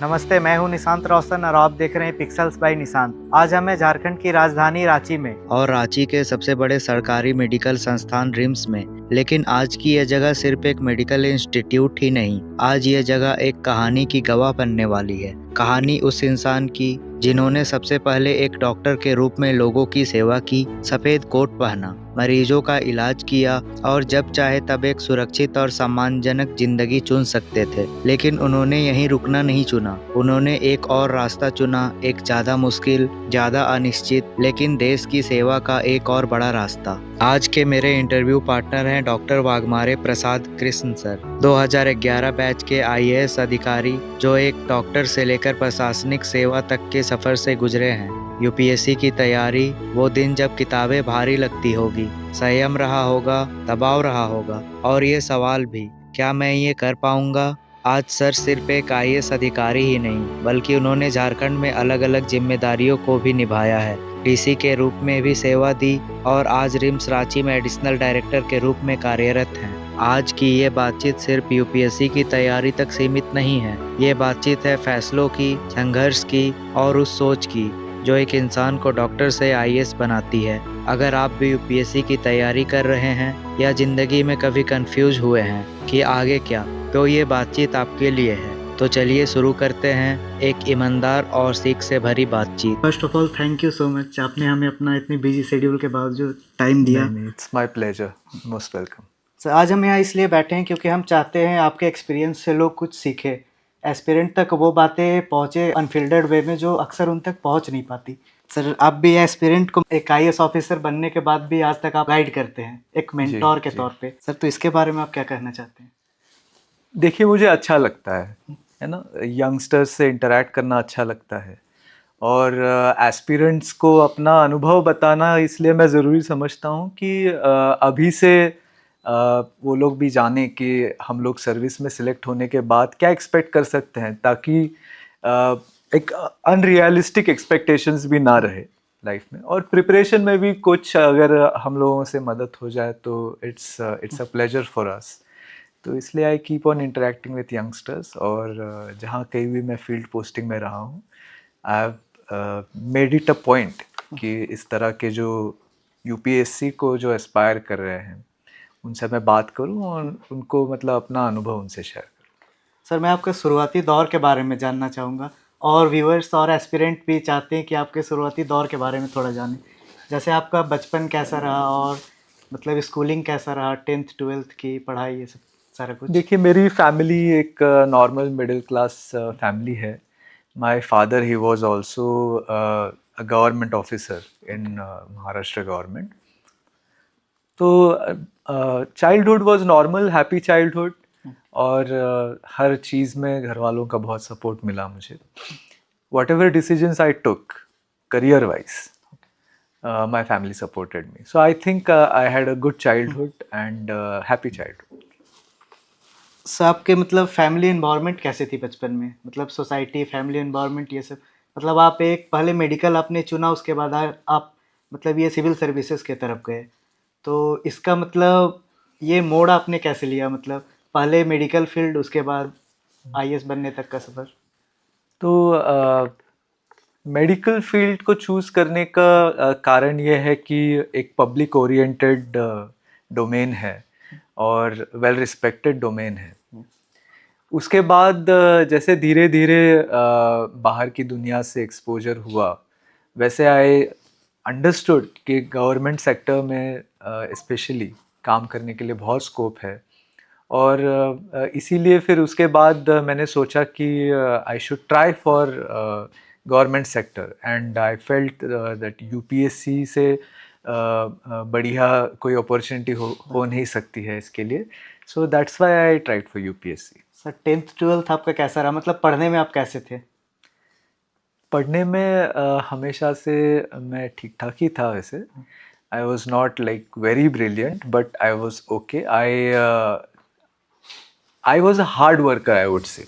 नमस्ते, मैं हूं निशांत रोशन और आप देख रहे हैं पिक्सेल्स बाय निशांत। आज हम हैं झारखंड की राजधानी रांची में और रांची के सबसे बड़े सरकारी मेडिकल संस्थान रिम्स में। लेकिन आज की यह जगह सिर्फ एक मेडिकल इंस्टीट्यूट ही नहीं, आज यह जगह एक कहानी की गवाह बनने वाली है। कहानी उस इंसान की जिन्होंने सबसे पहले एक डॉक्टर के रूप में लोगों की सेवा की, सफेद कोट पहना, मरीजों का इलाज किया और जब चाहे तब एक सुरक्षित और सम्मानजनक जिंदगी चुन सकते थे। लेकिन उन्होंने यहीं रुकना नहीं चुना। उन्होंने एक और रास्ता चुना, एक ज्यादा मुश्किल, ज्यादा अनिश्चित, लेकिन देश की सेवा का एक और बड़ा रास्ता। आज के मेरे इंटरव्यू पार्टनर हैं डॉक्टर वाघमारे प्रसाद कृष्ण सर, 2011 बैच के आईएएस अधिकारी जो एक डॉक्टर से लेकर प्रशासनिक सेवा तक के सफर से गुजरे हैं। यूपीएससी की तैयारी, वो दिन जब किताबें भारी लगती होगी, संयम रहा होगा, दबाव रहा होगा और ये सवाल भी, क्या मैं ये कर पाऊंगा? आज सर सिर्फ एक आईएएस अधिकारी ही नहीं, बल्कि उन्होंने झारखंड में अलग अलग जिम्मेदारियों को भी निभाया है। डीसी के रूप में भी सेवा दी और आज रिम्स रांची में एडिशनल डायरेक्टर के रूप में कार्यरत हैं। आज की ये बातचीत सिर्फ यूपीएससी की तैयारी तक सीमित नहीं है। ये बातचीत है फैसलों की, संघर्ष की और उस सोच की जो एक इंसान को डॉक्टर से आईएएस बनाती है। अगर आप भी यूपीएससी की तैयारी कर रहे हैं या जिंदगी में कभी कंफ्यूज हुए हैं कि आगे क्या, तो ये बातचीत आपके लिए है। तो चलिए शुरू करते हैं एक ईमानदार और सीख से भरी बातचीत। First of all thank you so much, आपने हमें अपना इतनी बिजी शेड्यूल के बावजूद टाइम दिया। नहीं, it's my pleasure, most welcome. Sir, आज हम यहाँ इसलिए बैठे हैं क्योंकि हम चाहते हैं आपके एक्सपीरियंस से लोग कुछ सीखे, एस्पिरेंट तक वो बातें पहुँचे अनफिल्टर्ड वे में जो अक्सर उन तक पहुँच नहीं पाती। सर, आप भी एस्पिरेंट को एक आईएएस ऑफिसर बनने के बाद भी आज तक आप गाइड करते हैं एक जी मेंटोर के जी। तौर पे। सर, तो इसके बारे में आप क्या कहना चाहते हैं? देखिए, मुझे अच्छा लगता है ना, यंगस्टर्स से इंटरेक्ट करना अच्छा लगता है और एस्पिरेंट्स को अपना अनुभव बताना इसलिए मैं ज़रूरी समझता हूँ कि अभी से वो लोग भी जाने कि हम लोग सर्विस में सिलेक्ट होने के बाद क्या एक्सपेक्ट कर सकते हैं, ताकि एक अनरियलिस्टिक एक्सपेक्टेशंस भी ना रहे लाइफ में, और प्रिपरेशन में भी कुछ अगर हम लोगों से मदद हो जाए तो it's a pleasure for us. तो इसलिए I keep on interacting with youngsters, और जहाँ कहीं भी मैं फील्ड पोस्टिंग में रहा हूँ, I have made it a point कि इस तरह के जो यूपीएससी को जो एस्पायर कर रहे हैं उनसे मैं बात करूं और उनको मतलब अपना अनुभव उनसे शेयर करूं। सर, मैं आपके शुरुआती दौर के बारे में जानना चाहूँगा और व्यूअर्स और एस्पिरेंट भी चाहते हैं कि आपके शुरुआती दौर के बारे में थोड़ा जानें। जैसे आपका बचपन कैसा रहा और मतलब स्कूलिंग कैसा रहा, 10th 12th की पढ़ाई, ये सब सारा कुछ? देखिए, मेरी फैमिली एक नॉर्मल मिडिल क्लास फैमिली है। My father, he was also a government officer in Maharashtra government. तो childhood was normal, happy childhood, और हर चीज़ में घर वालों का बहुत सपोर्ट मिला मुझे। Whatever decisions I took career wise, my family supported me. So I think I had a good childhood and happy childhood. Sir, आपके मतलब फैमिली एनवायरनमेंट कैसे थी बचपन में? मतलब सोसाइटी, फैमिली एनवायरनमेंट ये सब? मतलब आप एक पहले मेडिकल आपने चुना, उसके बाद आप मतलब ये सिविल सर्विसेज की तरफ गए। तो इसका मतलब ये मोड़ आपने कैसे लिया? मतलब पहले मेडिकल फील्ड, उसके बाद आईएएस बनने तक का सफ़र? तो मेडिकल फील्ड को चूज़ करने का कारण ये है कि एक पब्लिक ओरिएंटेड डोमेन है और वेल रिस्पेक्टेड डोमेन है। उसके बाद जैसे धीरे धीरे बाहर की दुनिया से एक्सपोजर हुआ, वैसे आई अंडरस्टूड कि गवर्नमेंट सेक्टर में स्पेशली काम करने के लिए बहुत स्कोप है, और इसीलिए फिर उसके बाद मैंने सोचा कि I should try for government sector, and I felt that UPSC से बढ़िया कोई अपॉर्चुनिटी हो नहीं सकती है इसके लिए। So that's why I tried for UPSC. Sir, 10th 12th आपका कैसा रहा? मतलब पढ़ने में आप कैसे थे? पढ़ने में हमेशा से मैं ठीक ठाक ही था वैसे। I was not like very brilliant, but I was okay. I was a hard worker, I would say.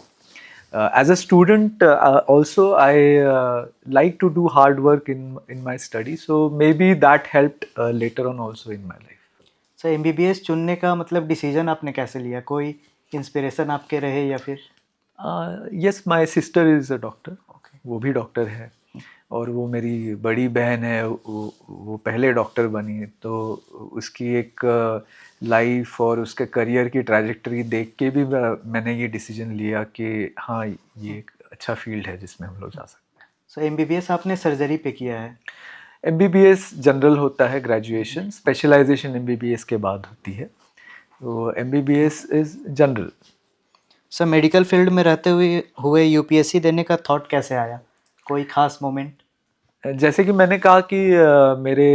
As a student, also I like to do hard work in my study, so maybe that helped later on also in my life. Sir, MBBS चुनने का मतलब decision आपने कैसे लिया? कोई inspiration आपके रहे या फिर? Yes, my sister is a doctor. वो भी डॉक्टर है और वो मेरी बड़ी बहन है, वो पहले डॉक्टर बनी, तो उसकी एक लाइफ और उसके करियर की ट्रैजेक्टरी देख के भी मैंने ये डिसीजन लिया कि हाँ, ये एक अच्छा फील्ड है जिसमें हम लोग जा सकते हैं। सो एमबीबीएस आपने सर्जरी पे किया है। एमबीबीएस जनरल होता है, ग्रेजुएशन, स्पेशलाइजेशन एमबीबीएस के बाद होती है, तो MBBS is general. Sir medical field में रहते हुए यूपीएससी देने का थॉट कैसे आया, कोई खास मोमेंट? जैसे कि मैंने कहा कि मेरे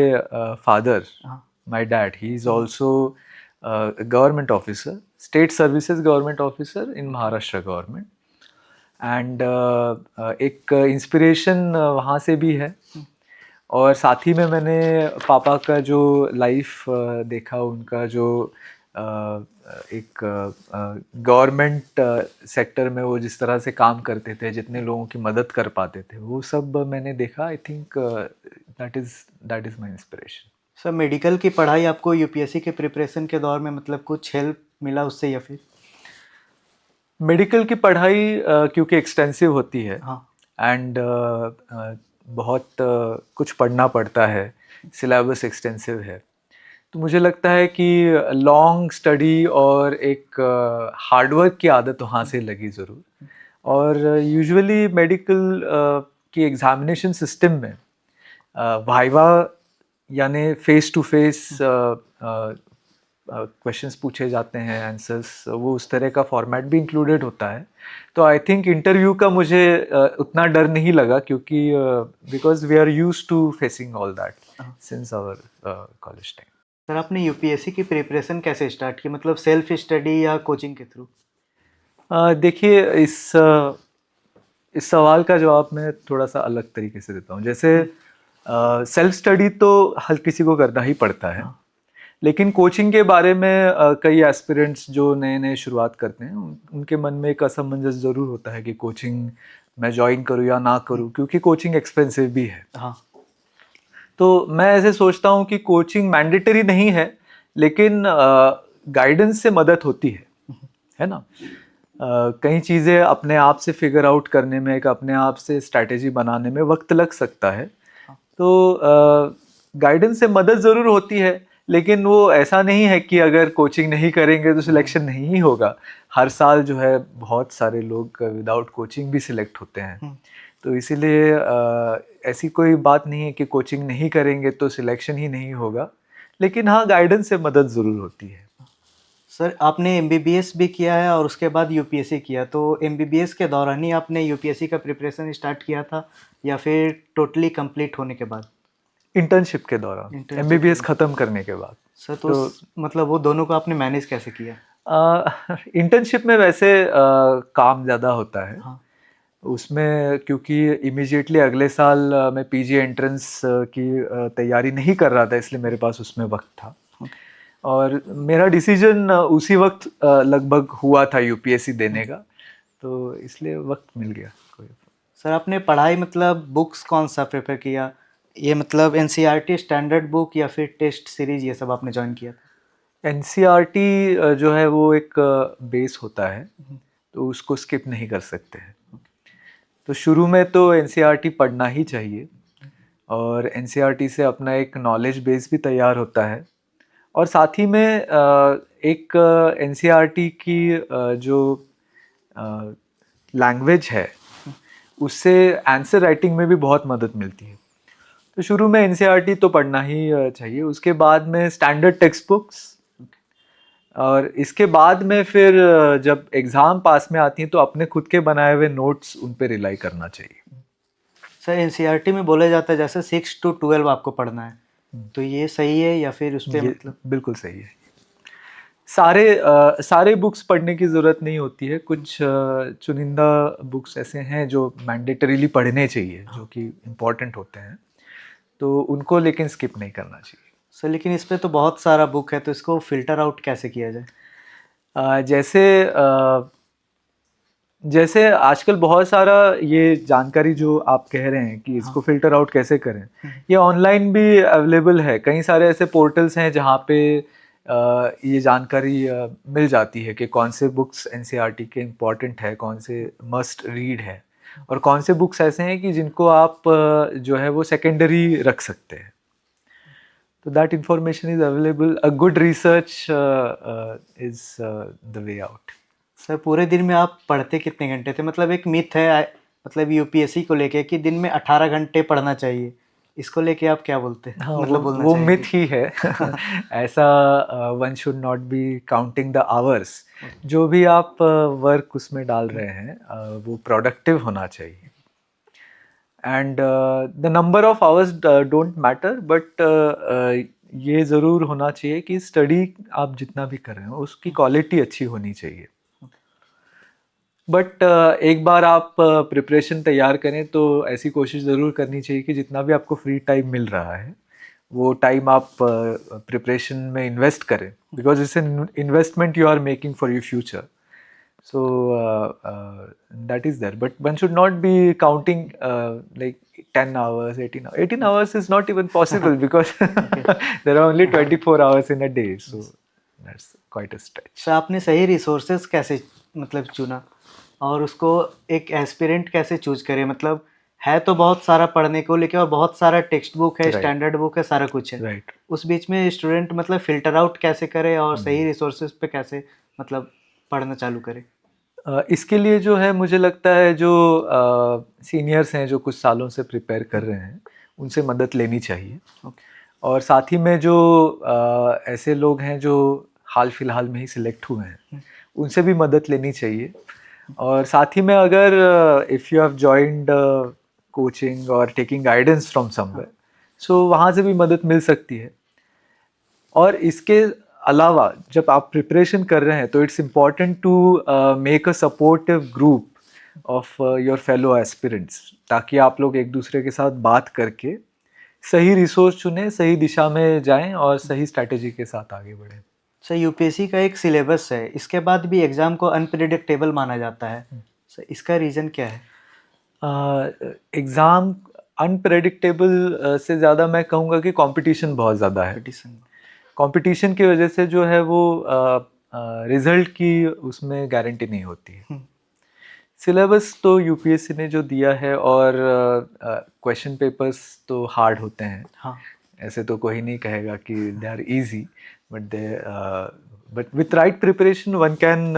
फादर, हाँ। My dad, he is also government officer, state services government officer in Maharashtra government, and एक इंस्पिरेशन वहाँ से भी है। और साथ ही में मैंने पापा का जो लाइफ देखा, उनका जो एक गवर्नमेंट सेक्टर में वो जिस तरह से काम करते थे, जितने लोगों की मदद कर पाते थे, वो सब मैंने देखा। I think that is my inspiration. Sir medical की पढ़ाई आपको यूपीएससी के प्रिपरेशन के दौर में मतलब कुछ हेल्प मिला उससे या फिर? मेडिकल की पढ़ाई क्योंकि एक्सटेंसिव होती है, हाँ। एंड बहुत कुछ पढ़ना पड़ता है, सिलेबस एक्सटेंसिव है, तो मुझे लगता है कि लॉन्ग स्टडी और एक हार्डवर्क की आदत वहाँ से लगी ज़रूर। और यूजुअली मेडिकल की एग्ज़ामिनेशन सिस्टम में वाइवा यानी फेस टू फेस क्वेश्चंस पूछे जाते हैं, आंसर्स, वो उस तरह का फॉर्मेट भी इंक्लूडेड होता है। तो आई थिंक इंटरव्यू का मुझे उतना डर नहीं लगा, क्योंकि because we are used to facing all that since our college time. Sir आपने यूपीएससी की प्रिपरेशन कैसे स्टार्ट की, मतलब सेल्फ स्टडी या कोचिंग के थ्रू? देखिए, इस सवाल का जवाब मैं थोड़ा सा अलग तरीके से देता हूँ। जैसे सेल्फ स्टडी तो हर किसी को करना ही पड़ता है, लेकिन कोचिंग के बारे में कई एस्पिरेंट्स जो नए नए शुरुआत करते हैं, उनके मन में एक असमंजस ज़रूर होता है कि कोचिंग मैं ज्वाइन करूँ या ना करूँ, क्योंकि कोचिंग एक्सपेंसिव भी है। हाँ। तो मैं ऐसे सोचता हूँ कि कोचिंग मैंडेटरी नहीं है, लेकिन गाइडेंस से मदद होती है ना। कई चीज़ें अपने आप से फिगर आउट करने में, एक अपने आप से स्ट्रैटेजी बनाने में वक्त लग सकता है, तो गाइडेंस से मदद ज़रूर होती है, लेकिन वो ऐसा नहीं है कि अगर कोचिंग नहीं करेंगे तो सिलेक्शन नहीं ही होगा। हर साल जो है बहुत सारे लोग विदाउट कोचिंग भी सिलेक्ट होते हैं, तो इसीलिए ऐसी कोई बात नहीं है कि कोचिंग नहीं करेंगे तो सिलेक्शन ही नहीं होगा, लेकिन हाँ, गाइडेंस से मदद ज़रूर होती है। सर आपने एमबीबीएस भी किया है और उसके बाद यूपीएससी किया, तो एमबीबीएस के दौरान ही आपने यूपीएससी का प्रिपरेशन स्टार्ट किया था या फिर टोटली कंप्लीट होने के बाद? इंटर्नशिप के दौरान, Internship एमबीबीएस ख़त्म करने के बाद। सर तो मतलब वो दोनों को आपने मैनेज कैसे किया? इंटर्नशिप में वैसे काम ज़्यादा होता है। हाँ। उसमें क्योंकि इमीडिएटली अगले साल मैं पीजी एंट्रेंस की तैयारी नहीं कर रहा था, इसलिए मेरे पास उसमें वक्त था, और मेरा डिसीजन उसी वक्त लगभग हुआ था यूपीएससी देने का, तो इसलिए वक्त मिल गया। कोई सर आपने पढ़ाई मतलब बुक्स कौन सा प्रेफर किया, ये मतलब एनसीईआरटी स्टैंडर्ड बुक या फिर टेस्ट सीरीज, ये सब आपने ज्वाइन किया था? एनसीईआरटी जो है वो एक बेस होता है, तो उसको स्किप नहीं कर सकते हैं। तो शुरू में तो एनसीईआरटी पढ़ना ही चाहिए, और एनसीईआरटी से अपना एक नॉलेज बेस भी तैयार होता है, और साथ ही में एक एनसीईआरटी की जो लैंग्वेज है, उससे आंसर राइटिंग में भी बहुत मदद मिलती है। तो शुरू में एनसीईआरटी तो पढ़ना ही चाहिए, उसके बाद में स्टैंडर्ड टेक्स्ट बुक्स, और इसके बाद में फिर जब एग्ज़ाम पास में आती हैं तो अपने खुद के बनाए हुए नोट्स उन पे रिलाई करना चाहिए। सर एनसीईआरटी में बोला जाता है जैसे 6 to 12 आपको पढ़ना है, तो ये सही है या फिर उस पर मतलब? बिल्कुल सही है। सारे बुक्स पढ़ने की ज़रूरत नहीं होती है, कुछ चुनिंदा बुक्स ऐसे हैं जो मैंडेटरीली पढ़ने चाहिए, जो कि इम्पॉर्टेंट होते हैं, तो उनको लेकिन स्किप नहीं करना चाहिए। सर लेकिन इस पे तो बहुत सारा बुक है, तो इसको फ़िल्टर आउट कैसे किया जाए? जैसे आजकल बहुत सारा ये जानकारी जो आप कह रहे हैं कि इसको फ़िल्टर आउट कैसे करें, ये ऑनलाइन भी अवेलेबल है। कई सारे ऐसे पोर्टल्स हैं जहाँ पे ये जानकारी मिल जाती है कि कौन से बुक्स एनसीईआरटी के इम्पॉर्टेंट है, कौन से मस्ट रीड है और कौन से बुक्स ऐसे हैं कि जिनको आप जो है वो सेकेंडरी रख सकते हैं. तो that information is available. A good research is the way out. Sir पूरे दिन में आप पढ़ते कितने घंटे थे? मतलब एक मिथ है मतलब यूपीएससी को लेके कि दिन में 18 घंटे पढ़ना चाहिए, इसको लेके आप क्या बोलते हैं? हाँ, मतलब बोलना वो चाहेंगे? मिथ ही है. ऐसा one should not be counting the hours. जो भी आप वर्क उसमें डाल रहे हैं वो प्रोडक्टिव होना चाहिए. And the number of hours don't matter, but ये ज़रूर होना चाहिए कि स्टडी आप जितना भी कर रहे हो उसकी क्वालिटी अच्छी होनी चाहिए. बट एक बार आप प्रिपरेशन तैयार करें तो ऐसी कोशिश ज़रूर करनी चाहिए कि जितना भी आपको फ्री टाइम मिल रहा है वो टाइम आप प्रिपरेशन में इन्वेस्ट करें, because it's an investment you are making for your future. So that is there, but one should not be counting like 10 hours, 18 hours. 18 hours is not even possible because there are only 24 hours in a day, so that's quite a stretch. Sir आपने सही resources कैसे मतलब चुना और उसको एक aspirant कैसे choose करे? मतलब है तो बहुत सारा पढ़ने को लेके और बहुत सारा टेक्स्ट बुक है, Right. स्टैंडर्ड बुक है, सारा कुछ है. Right. उस बीच में स्टूडेंट मतलब फिल्टर आउट कैसे करे और सही रिसोर्सेज पे कैसे मतलब पढ़ना चालू करे? इसके लिए जो है मुझे लगता है जो सीनियर्स हैं जो कुछ सालों से प्रिपेयर कर रहे हैं उनसे मदद लेनी चाहिए. और साथ ही में जो ऐसे लोग हैं जो हाल फिलहाल में ही सिलेक्ट हुए हैं उनसे भी मदद लेनी चाहिए. और साथ ही में अगर if you have joined coaching और टेकिंग गाइडेंस फ्रॉम समवेयर, सो वहाँ से भी मदद मिल सकती है. और इसके अलावा जब आप प्रिपरेशन कर रहे हैं तो it's important to make a supportive group of your fellow aspirants, ताकि आप लोग एक दूसरे के साथ बात करके सही रिसोर्स चुनें, सही दिशा में जाएं और सही स्ट्रैटेजी के साथ आगे बढ़ें. सर यूपीएससी का एक सिलेबस है, इसके बाद भी एग्ज़ाम को अनप्रिडिक्टेबल माना जाता है. सर इसका रीज़न क्या है? एग्ज़ाम अनप्रेडिक्टेबल से ज़्यादा मैं कहूँगा कि कंपटीशन बहुत ज़्यादा है. कंपटीशन की वजह से जो है वो रिज़ल्ट की उसमें गारंटी नहीं होती है. सिलेबस तो यूपीएससी ने जो दिया है और क्वेश्चन पेपर्स तो हार्ड होते हैं. हाँ. ऐसे तो कोई नहीं कहेगा कि they are easy, but with right preparation one can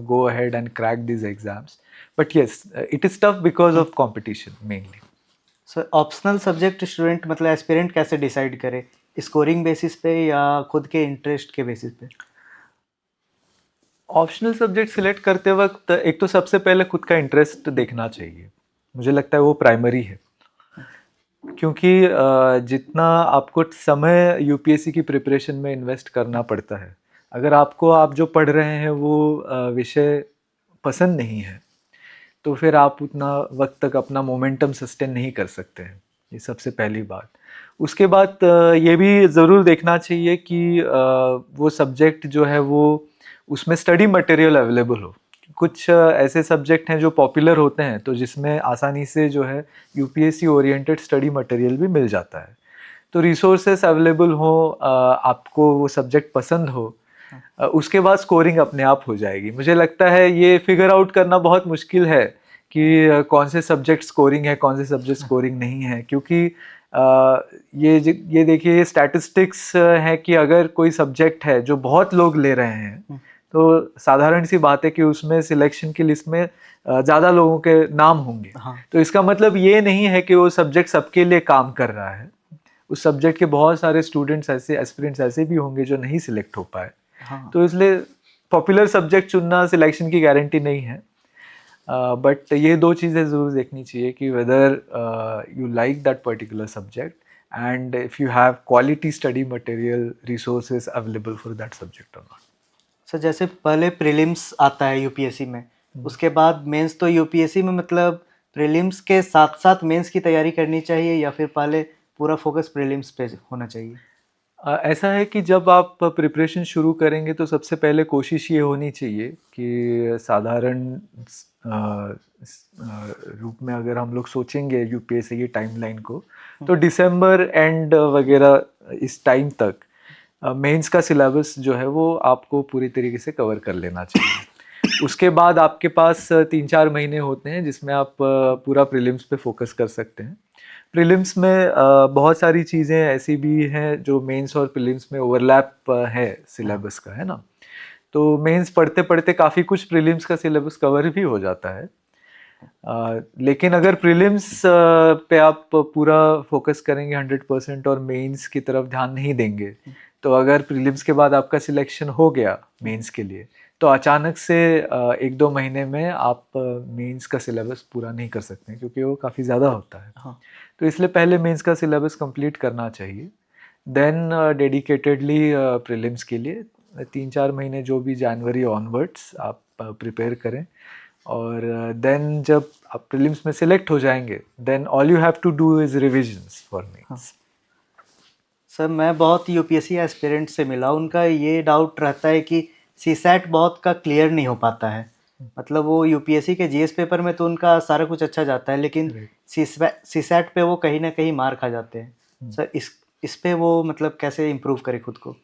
go ahead and crack these exams. But yes, it is tough because of competition mainly. Sir optional subject student मतलब एस्पिरेंट कैसे डिसाइड करे? स्कोरिंग बेसिस पे या खुद के interest के basis पे? Optional subject select करते वक्त एक तो सबसे पहले खुद का इंटरेस्ट देखना चाहिए. मुझे लगता है वो प्राइमरी है, क्योंकि जितना आपको समय यूपीएससी की प्रिपरेशन में इन्वेस्ट करना पड़ता है, अगर आपको आप जो पढ़ रहे हैं वो विषय पसंद नहीं है तो फिर आप उतना वक्त तक अपना मोमेंटम सस्टेन नहीं कर सकते हैं. ये सबसे पहली बात. उसके बाद ये भी ज़रूर देखना चाहिए कि वो सब्जेक्ट जो है वो उसमें स्टडी मटेरियल अवेलेबल हो. कुछ ऐसे सब्जेक्ट हैं जो पॉपुलर होते हैं तो जिसमें आसानी से जो है यूपीएससी ओरिएंटेड स्टडी मटेरियल भी मिल जाता है. तो रिसोर्सेस अवेलेबल हो, आपको वो सब्जेक्ट पसंद हो, उसके बाद स्कोरिंग अपने आप हो जाएगी. मुझे लगता है ये फिगर आउट करना बहुत मुश्किल है कि कौन से सब्जेक्ट स्कोरिंग है, कौन से सब्जेक्ट स्कोरिंग नहीं है, क्योंकि ये देखिए ये स्टैटिस्टिक्स है कि अगर कोई सब्जेक्ट है जो बहुत लोग ले रहे हैं तो साधारण सी बात है कि उसमें सिलेक्शन की लिस्ट में ज़्यादा लोगों के नाम होंगे. हाँ. तो इसका मतलब ये नहीं है कि वो सब्जेक्ट सबके लिए काम कर रहा है. उस सब्जेक्ट के बहुत सारे स्टूडेंट्स ऐसे एस्पिरेंट्स ऐसे भी होंगे जो नहीं सिलेक्ट हो पाए. हाँ. तो इसलिए पॉपुलर सब्जेक्ट चुनना सिलेक्शन की गारंटी नहीं है. बट ये दो चीज़ें ज़रूर देखनी चाहिए कि whether you like that particular subject and if you have quality study material resources available for that subject और नॉट. सर जैसे पहले प्रीलिम्स आता है यूपीएससी में, उसके बाद मेंस, तो यूपीएससी में मतलब प्रीलिम्स के साथ साथ मेंस की तैयारी करनी चाहिए या फिर पहले पूरा फोकस प्रीलिम्स पे होना चाहिए? ऐसा है कि जब आप प्रिपरेशन शुरू करेंगे तो सबसे पहले कोशिश ये होनी चाहिए कि साधारण रूप में अगर हम लोग सोचेंगे यूपीएससी की टाइमलाइन को, तो दिसंबर एंड वगैरह इस टाइम तक मेंस का सिलेबस जो है वो आपको पूरी तरीके से कवर कर लेना चाहिए। उसके बाद आपके पास 3-4 महीने होते हैं जिसमें आप पूरा प्रीलिम्स पे फोकस कर सकते हैं। प्रीलिम्स में बहुत सारी चीज़ें ऐसी भी हैं जो मेंस और प्रीलिम्स में ओवरलैप है सिलेबस का, है ना। तो मेंस पढ़ते पढ़ते काफ़ी कुछ प्रीलिम्स का सिलेबस कवर भी हो जाता है। लेकिन अगर प्रीलिम्स पे आप पूरा फोकस करेंगे 100% और मेंस की तरफ ध्यान नहीं देंगे, तो अगर प्रीलिम्स के बाद आपका सिलेक्शन हो गया मेंस के लिए, तो अचानक से 1-2 महीने में आप मेंस का सिलेबस पूरा नहीं कर सकते हैं, क्योंकि वो काफ़ी ज़्यादा होता है। हाँ। तो इसलिए पहले मेंस का सिलेबस कंप्लीट करना चाहिए, देन डेडिकेटेडली प्रीलिम्स के लिए 3-4 महीने जो भी जनवरी ऑनवर्ड्स आप प्रिपेयर करें, और देन जब आप प्रीलिम्स में सिलेक्ट हो जाएंगे, then all you have to do is revisions for mains. Sir मैं बहुत यूपीएससी एस्पिरेंट से मिला, उनका ये डाउट रहता है कि सीसैट बहुत का क्लियर नहीं हो पाता है। मतलब वो यूपीएससी के जीएस पेपर में तो उनका सारा कुछ अच्छा जाता है, लेकिन सीसैट पे वो कहीं ना कहीं मार खा जाते हैं। सर इस पे वो मतलब कैसे इम्प्रूव करे खुद को?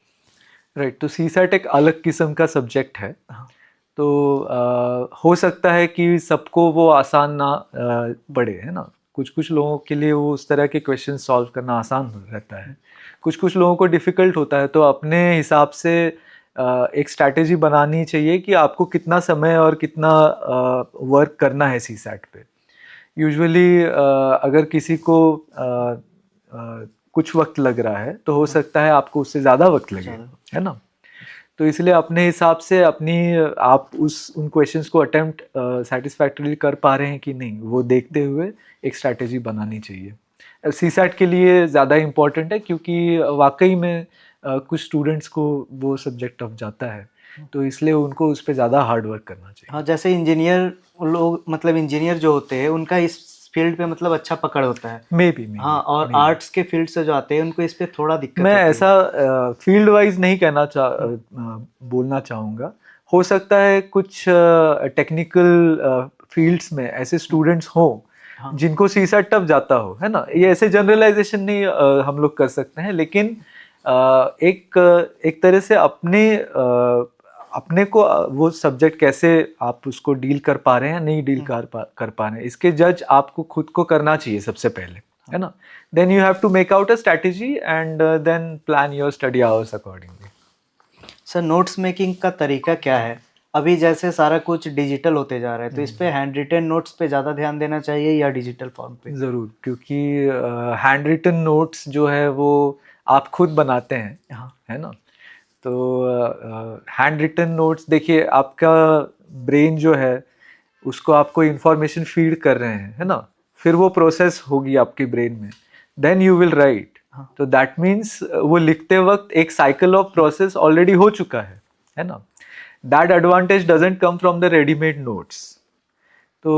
राइट, तो सीसैट एक अलग किस्म का सब्जेक्ट है। तो हो सकता है कि सबको वो आसान ना पड़े, है ना। कुछ कुछ लोगों के लिए वो उस तरह के क्वेश्चन सॉल्व करना आसान रहता है, कुछ कुछ लोगों को डिफ़िकल्ट होता है। तो अपने हिसाब से एक स्ट्रैटेजी बनानी चाहिए कि आपको कितना समय और कितना वर्क करना है सीसैट पे। यूजुअली अगर किसी को कुछ वक्त लग रहा है, तो हो सकता है आपको उससे ज़्यादा वक्त लगे, है ना। तो इसलिए अपने हिसाब से आप उन क्वेश्चंस को अटेम्प्ट सेटिस्फैक्टरीली कर पा रहे हैं कि नहीं, वो देखते हुए एक स्ट्रैटेजी बनानी चाहिए। सीसैट के लिए ज़्यादा इम्पोर्टेंट है, क्योंकि वाकई में कुछ स्टूडेंट्स को वो सब्जेक्ट टफ जाता है, तो इसलिए उनको उस पर ज़्यादा हार्ड वर्क करना चाहिए। हाँ, जैसे इंजीनियर लोग, मतलब इंजीनियर जो होते हैं उनका इस फील्ड पे मतलब अच्छा पकड़ होता है। मे बी हाँ, और आर्ट्स के फील्ड से जो आते हैं उनको इस पे थोड़ा दिक्कत मैं होती है। ऐसा फील्ड वाइज नहीं बोलना चाहूँगा। हो सकता है कुछ टेक्निकल फील्ड्स में ऐसे स्टूडेंट्स हों जिनको सीसैट टफ जाता हो, है ना। ये ऐसे जनरलाइजेशन नहीं हम लोग कर सकते हैं, लेकिन एक तरह से अपने को वो सब्जेक्ट कैसे आप उसको डील कर पा रहे हैं, नहीं डील कर पा रहे हैं, इसके जज आपको खुद को करना चाहिए सबसे पहले, है ना। Then you have to make out a strategy and then plan your study hours accordingly. Sir notes making का तरीका क्या है? अभी जैसे सारा कुछ डिजिटल होते जा रहा है, तो इस पे हैंड रिटन नोट्स पे ज़्यादा ध्यान देना चाहिए या डिजिटल फॉर्म पे? ज़रूर, क्योंकि हैंड रिटन नोट्स जो है वो आप खुद बनाते हैं, है ना। तो हैंड रिटन नोट्स, देखिए आपका ब्रेन जो है उसको आपको इंफॉर्मेशन फीड कर रहे हैं, है ना। फिर वो प्रोसेस होगी आपके ब्रेन में, देन यू विल राइट। तो दैट मीन्स वो लिखते वक्त एक साइकिल ऑफ प्रोसेस ऑलरेडी हो चुका है ना। That advantage doesn't come from the readymade notes. तो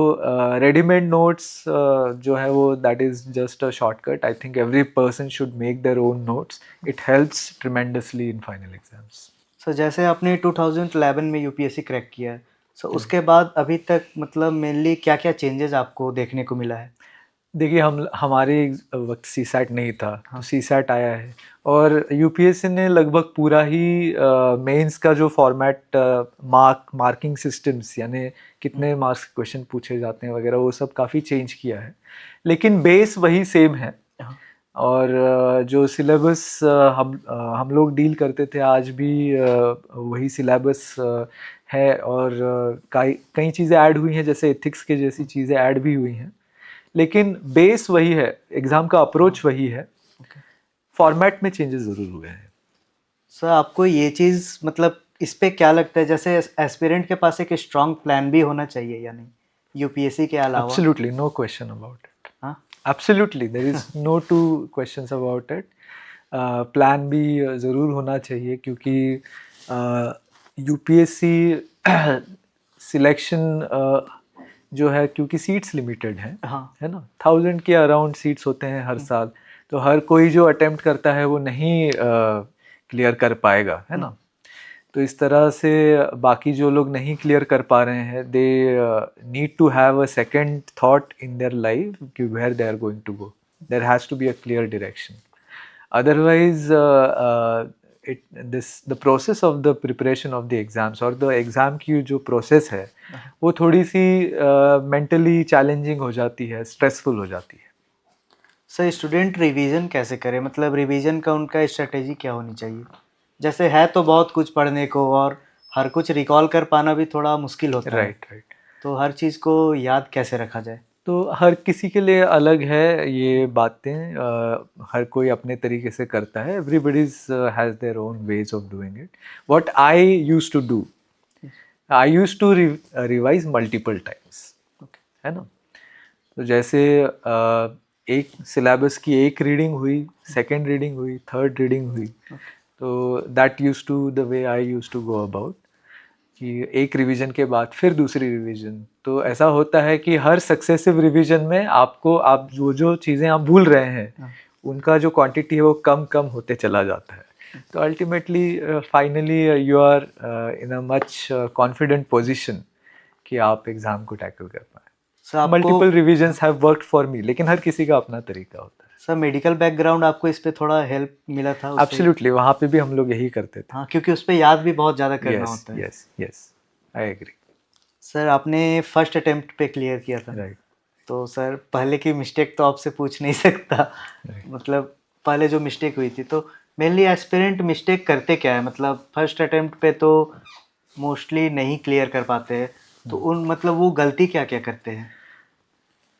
रेडीमेड नोट्स जो है वो that is just a shortcut. I think every person should make their own notes, it helps tremendously in final exams. Sir जैसे आपने 2011 में UPSC crack किया है, सो उसके बाद अभी तक मतलब मेनली क्या क्या चेंजेस आपको देखने को मिला है? देखिए, हमारे वक्त सीसैट नहीं था, तो सीसैट आया है, और यूपीएससी ने लगभग पूरा ही मेंस का जो फॉर्मेट, मार्किंग सिस्टम्स, यानी कितने मार्क्स क्वेश्चन पूछे जाते हैं वगैरह, वो सब काफ़ी चेंज किया है, लेकिन बेस वही सेम है। और जो सिलेबस हम लोग डील करते थे, आज भी वही सिलेबस है, और कई चीज़ें ऐड हुई हैं, जैसे एथिक्स के जैसी चीज़ें ऐड भी हुई हैं, लेकिन बेस वही है, एग्जाम का अप्रोच वही है, फॉर्मेट में चेंजेस ज़रूर हुए हैं। सर आपको ये चीज़ मतलब इस पे क्या लगता है, जैसे एस्पिरेंट के पास एक स्ट्रॉन्ग प्लान भी होना चाहिए या नहीं यूपीएससी के अलावा? Absolutely no question about it. हाँ, absolutely there is no two questions about it. Plan भी ज़रूर होना चाहिए, क्योंकि यूपीएससी सिलेक्शन जो है, क्योंकि सीट्स लिमिटेड हैं, है ना, 1000 के अराउंड सीट्स होते हैं हर साल, तो हर कोई जो अटेम्प्ट करता है वो नहीं क्लियर कर पाएगा, है ना। तो इस तरह से बाकी जो लोग नहीं क्लियर कर पा रहे हैं, they need to have a second thought in their life कि where they are going to go, there has to be a clear direction. Otherwise the process of the preparation of the exams और the exam की जो process है वो थोड़ी सी mentally challenging हो जाती है, स्ट्रेसफुल हो जाती है। सर स्टूडेंट रिवीजन कैसे करे, मतलब रिवीजन का उनका स्ट्रेटेजी क्या होनी चाहिए? जैसे है तो बहुत कुछ पढ़ने को और हर कुछ रिकॉल कर पाना भी थोड़ा मुश्किल होता है। Right right. तो हर चीज़ को याद कैसे रखा जाए? तो हर किसी के लिए अलग है ये बातें, हर कोई अपने तरीके से करता है। Everybody's has their own ways of doing it. What I used to do, I used to revise multiple times, है ना। तो जैसे एक सिलेबस की एक रीडिंग हुई, सेकंड रीडिंग हुई, थर्ड रीडिंग हुई, तो that used to the way I used to go about कि एक रिवीजन के बाद फिर दूसरी रिवीजन। तो ऐसा होता है कि हर सक्सेसिव रिवीजन में आपको आप जो जो चीज़ें आप भूल रहे हैं उनका जो क्वांटिटी है वो कम कम होते चला जाता है। तो ultimately finally you are in a much confident position कि आप एग्ज़ाम को टैकल कर पाए। सर आपको multiple revisions have worked for me, लेकिन हर किसी का अपना तरीका होता है। सर मेडिकल बैकग्राउंड आपको इस पे थोड़ा हेल्प मिला था उससे? एब्सोल्युटली, वहाँ पे भी हम लोग यही करते थे। हाँ, क्योंकि उस पे याद भी बहुत ज़्यादा करना यस होता है। Yes yes, I agree. Sir आपने फर्स्ट अटेम्प्ट पे क्लियर किया था। राइट। तो सर पहले की मिस्टेक तो आपसे पूछ नहीं सकता। मतलब पहले जो मिस्टेक हुई थी, तो मेनली एस्पिरेंट मिस्टेक करते क्या है? मतलब फर्स्ट अटेम्प्ट पे तो मोस्टली नहीं क्लियर कर पाते हैं, तो उन मतलब वो गलती क्या क्या करते हैं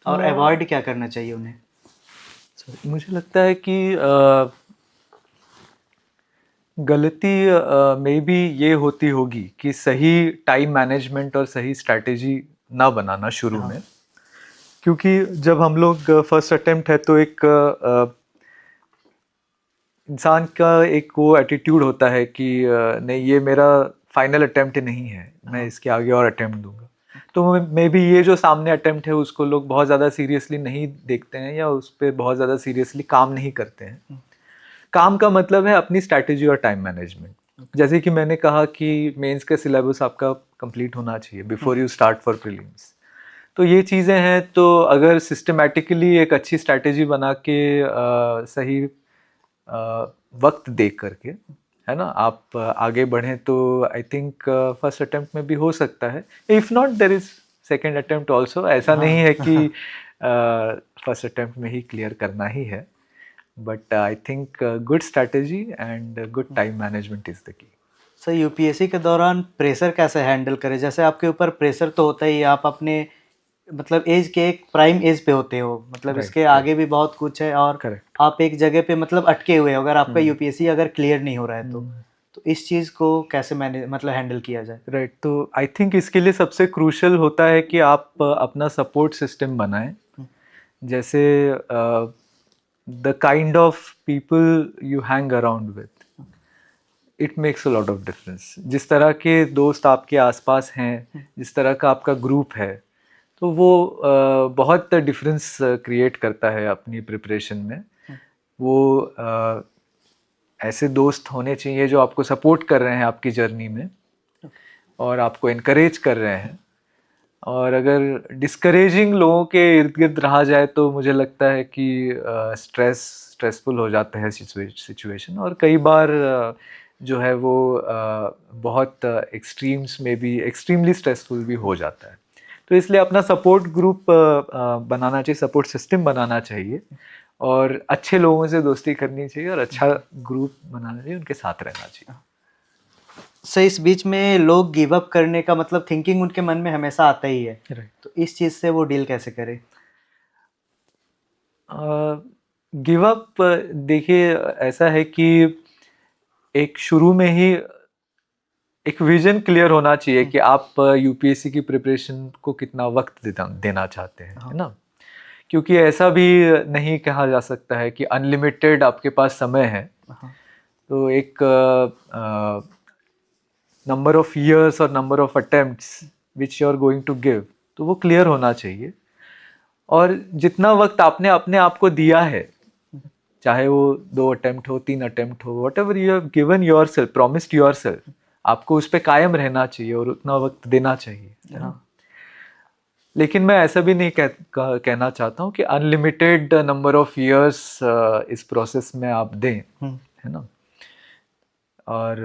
और अवॉइड क्या करना चाहिए उन्हें? मुझे लगता है कि गलती मे बी ये होती होगी कि सही टाइम मैनेजमेंट और सही स्ट्रैटेजी ना बनाना शुरू में। क्योंकि जब हम लोग फर्स्ट अटेम्प्ट है तो एक इंसान का एक वो एटीट्यूड होता है कि नहीं ये मेरा फाइनल अटेम्प्ट नहीं है, मैं इसके आगे और अटेम्प्ट दूंगा। तो मे बी ये जो सामने अटेम्प्ट है उसको लोग बहुत ज़्यादा सीरियसली नहीं देखते हैं या उस पर बहुत ज़्यादा सीरियसली काम नहीं करते हैं। काम का मतलब है अपनी स्ट्रैटेजी और टाइम मैनेजमेंट। जैसे कि मैंने कहा कि मेंस का सिलेबस आपका कंप्लीट होना चाहिए before you start for prelims. तो ये चीज़ें हैं, तो अगर सिस्टमेटिकली एक अच्छी स्ट्रैटेजी बना के सही वक्त देख करके, है ना, आप आगे बढ़ें तो आई थिंक फर्स्ट अटेम्प्ट में भी हो सकता है। If not there is second attempt also. ऐसा नहीं है कि फर्स्ट अटेम्प्ट में ही क्लियर करना ही है, but I think good strategy and good time management is the key. Sir UPSC के दौरान प्रेशर कैसे हैंडल करें? जैसे आपके ऊपर प्रेशर तो होता ही, आप अपने मतलब एज के एक प्राइम एज पे होते हो, मतलब Right, इसके आगे भी बहुत कुछ है और Correct. आप एक जगह पे मतलब अटके हुए हो, अगर आपका यूपीएससी अगर क्लियर नहीं हो रहा है तो इस चीज़ को कैसे मैनेज मतलब हैंडल किया जाए? राइट। तो आई थिंक इसके लिए सबसे क्रूशल होता है कि आप अपना सपोर्ट सिस्टम बनाएं। जैसे the kind of people you hang around with, it makes a lot of difference. जिस तरह के दोस्त आपके आसपास हैं, जिस तरह का आपका ग्रुप है, तो वो बहुत डिफरेंस क्रिएट करता है अपनी प्रिपरेशन में। वो ऐसे दोस्त होने चाहिए जो आपको सपोर्ट कर रहे हैं आपकी जर्नी में और आपको इनकरेज कर रहे हैं। और अगर डिस्करेजिंग लोगों के इर्द गिर्द रहा जाए तो मुझे लगता है कि स्ट्रेसफुल हो जाता है सिचुएशन, और कई बार जो है वो बहुत एक्सट्रीम्स में भी एक्सट्रीमली स्ट्रेसफुल भी हो जाता है। तो इसलिए अपना सपोर्ट ग्रुप बनाना चाहिए, सपोर्ट सिस्टम बनाना चाहिए और अच्छे लोगों से दोस्ती करनी चाहिए और अच्छा ग्रुप बनाना चाहिए, उनके साथ रहना चाहिए। सर इस बीच में लोग गिव अप करने का मतलब थिंकिंग उनके मन में हमेशा आता ही है, राइट। तो इस चीज़ से वो डील कैसे करें? गिव अप, देखिए ऐसा है कि एक शुरू में ही एक विजन क्लियर होना चाहिए कि आप यूपीएससी की प्रिपरेशन को कितना वक्त देना चाहते हैं, है ना। क्योंकि ऐसा भी नहीं कहा जा सकता है कि अनलिमिटेड आपके पास समय है। तो एक नंबर ऑफ ईयर्स और number of attempts which you are going to give, तो वो क्लियर होना चाहिए। और जितना वक्त आपने अपने आप को दिया है, चाहे वो 2 अटेम्प्ट हो, 3 अटेम्प्ट हो, what ever you have given your self, promised your self, आपको उस पर कायम रहना चाहिए और उतना वक्त देना चाहिए। लेकिन मैं ऐसा भी नहीं कहना चाहता हूँ कि अनलिमिटेड नंबर ऑफ ईयर्स इस प्रोसेस में आप दें, है ना। और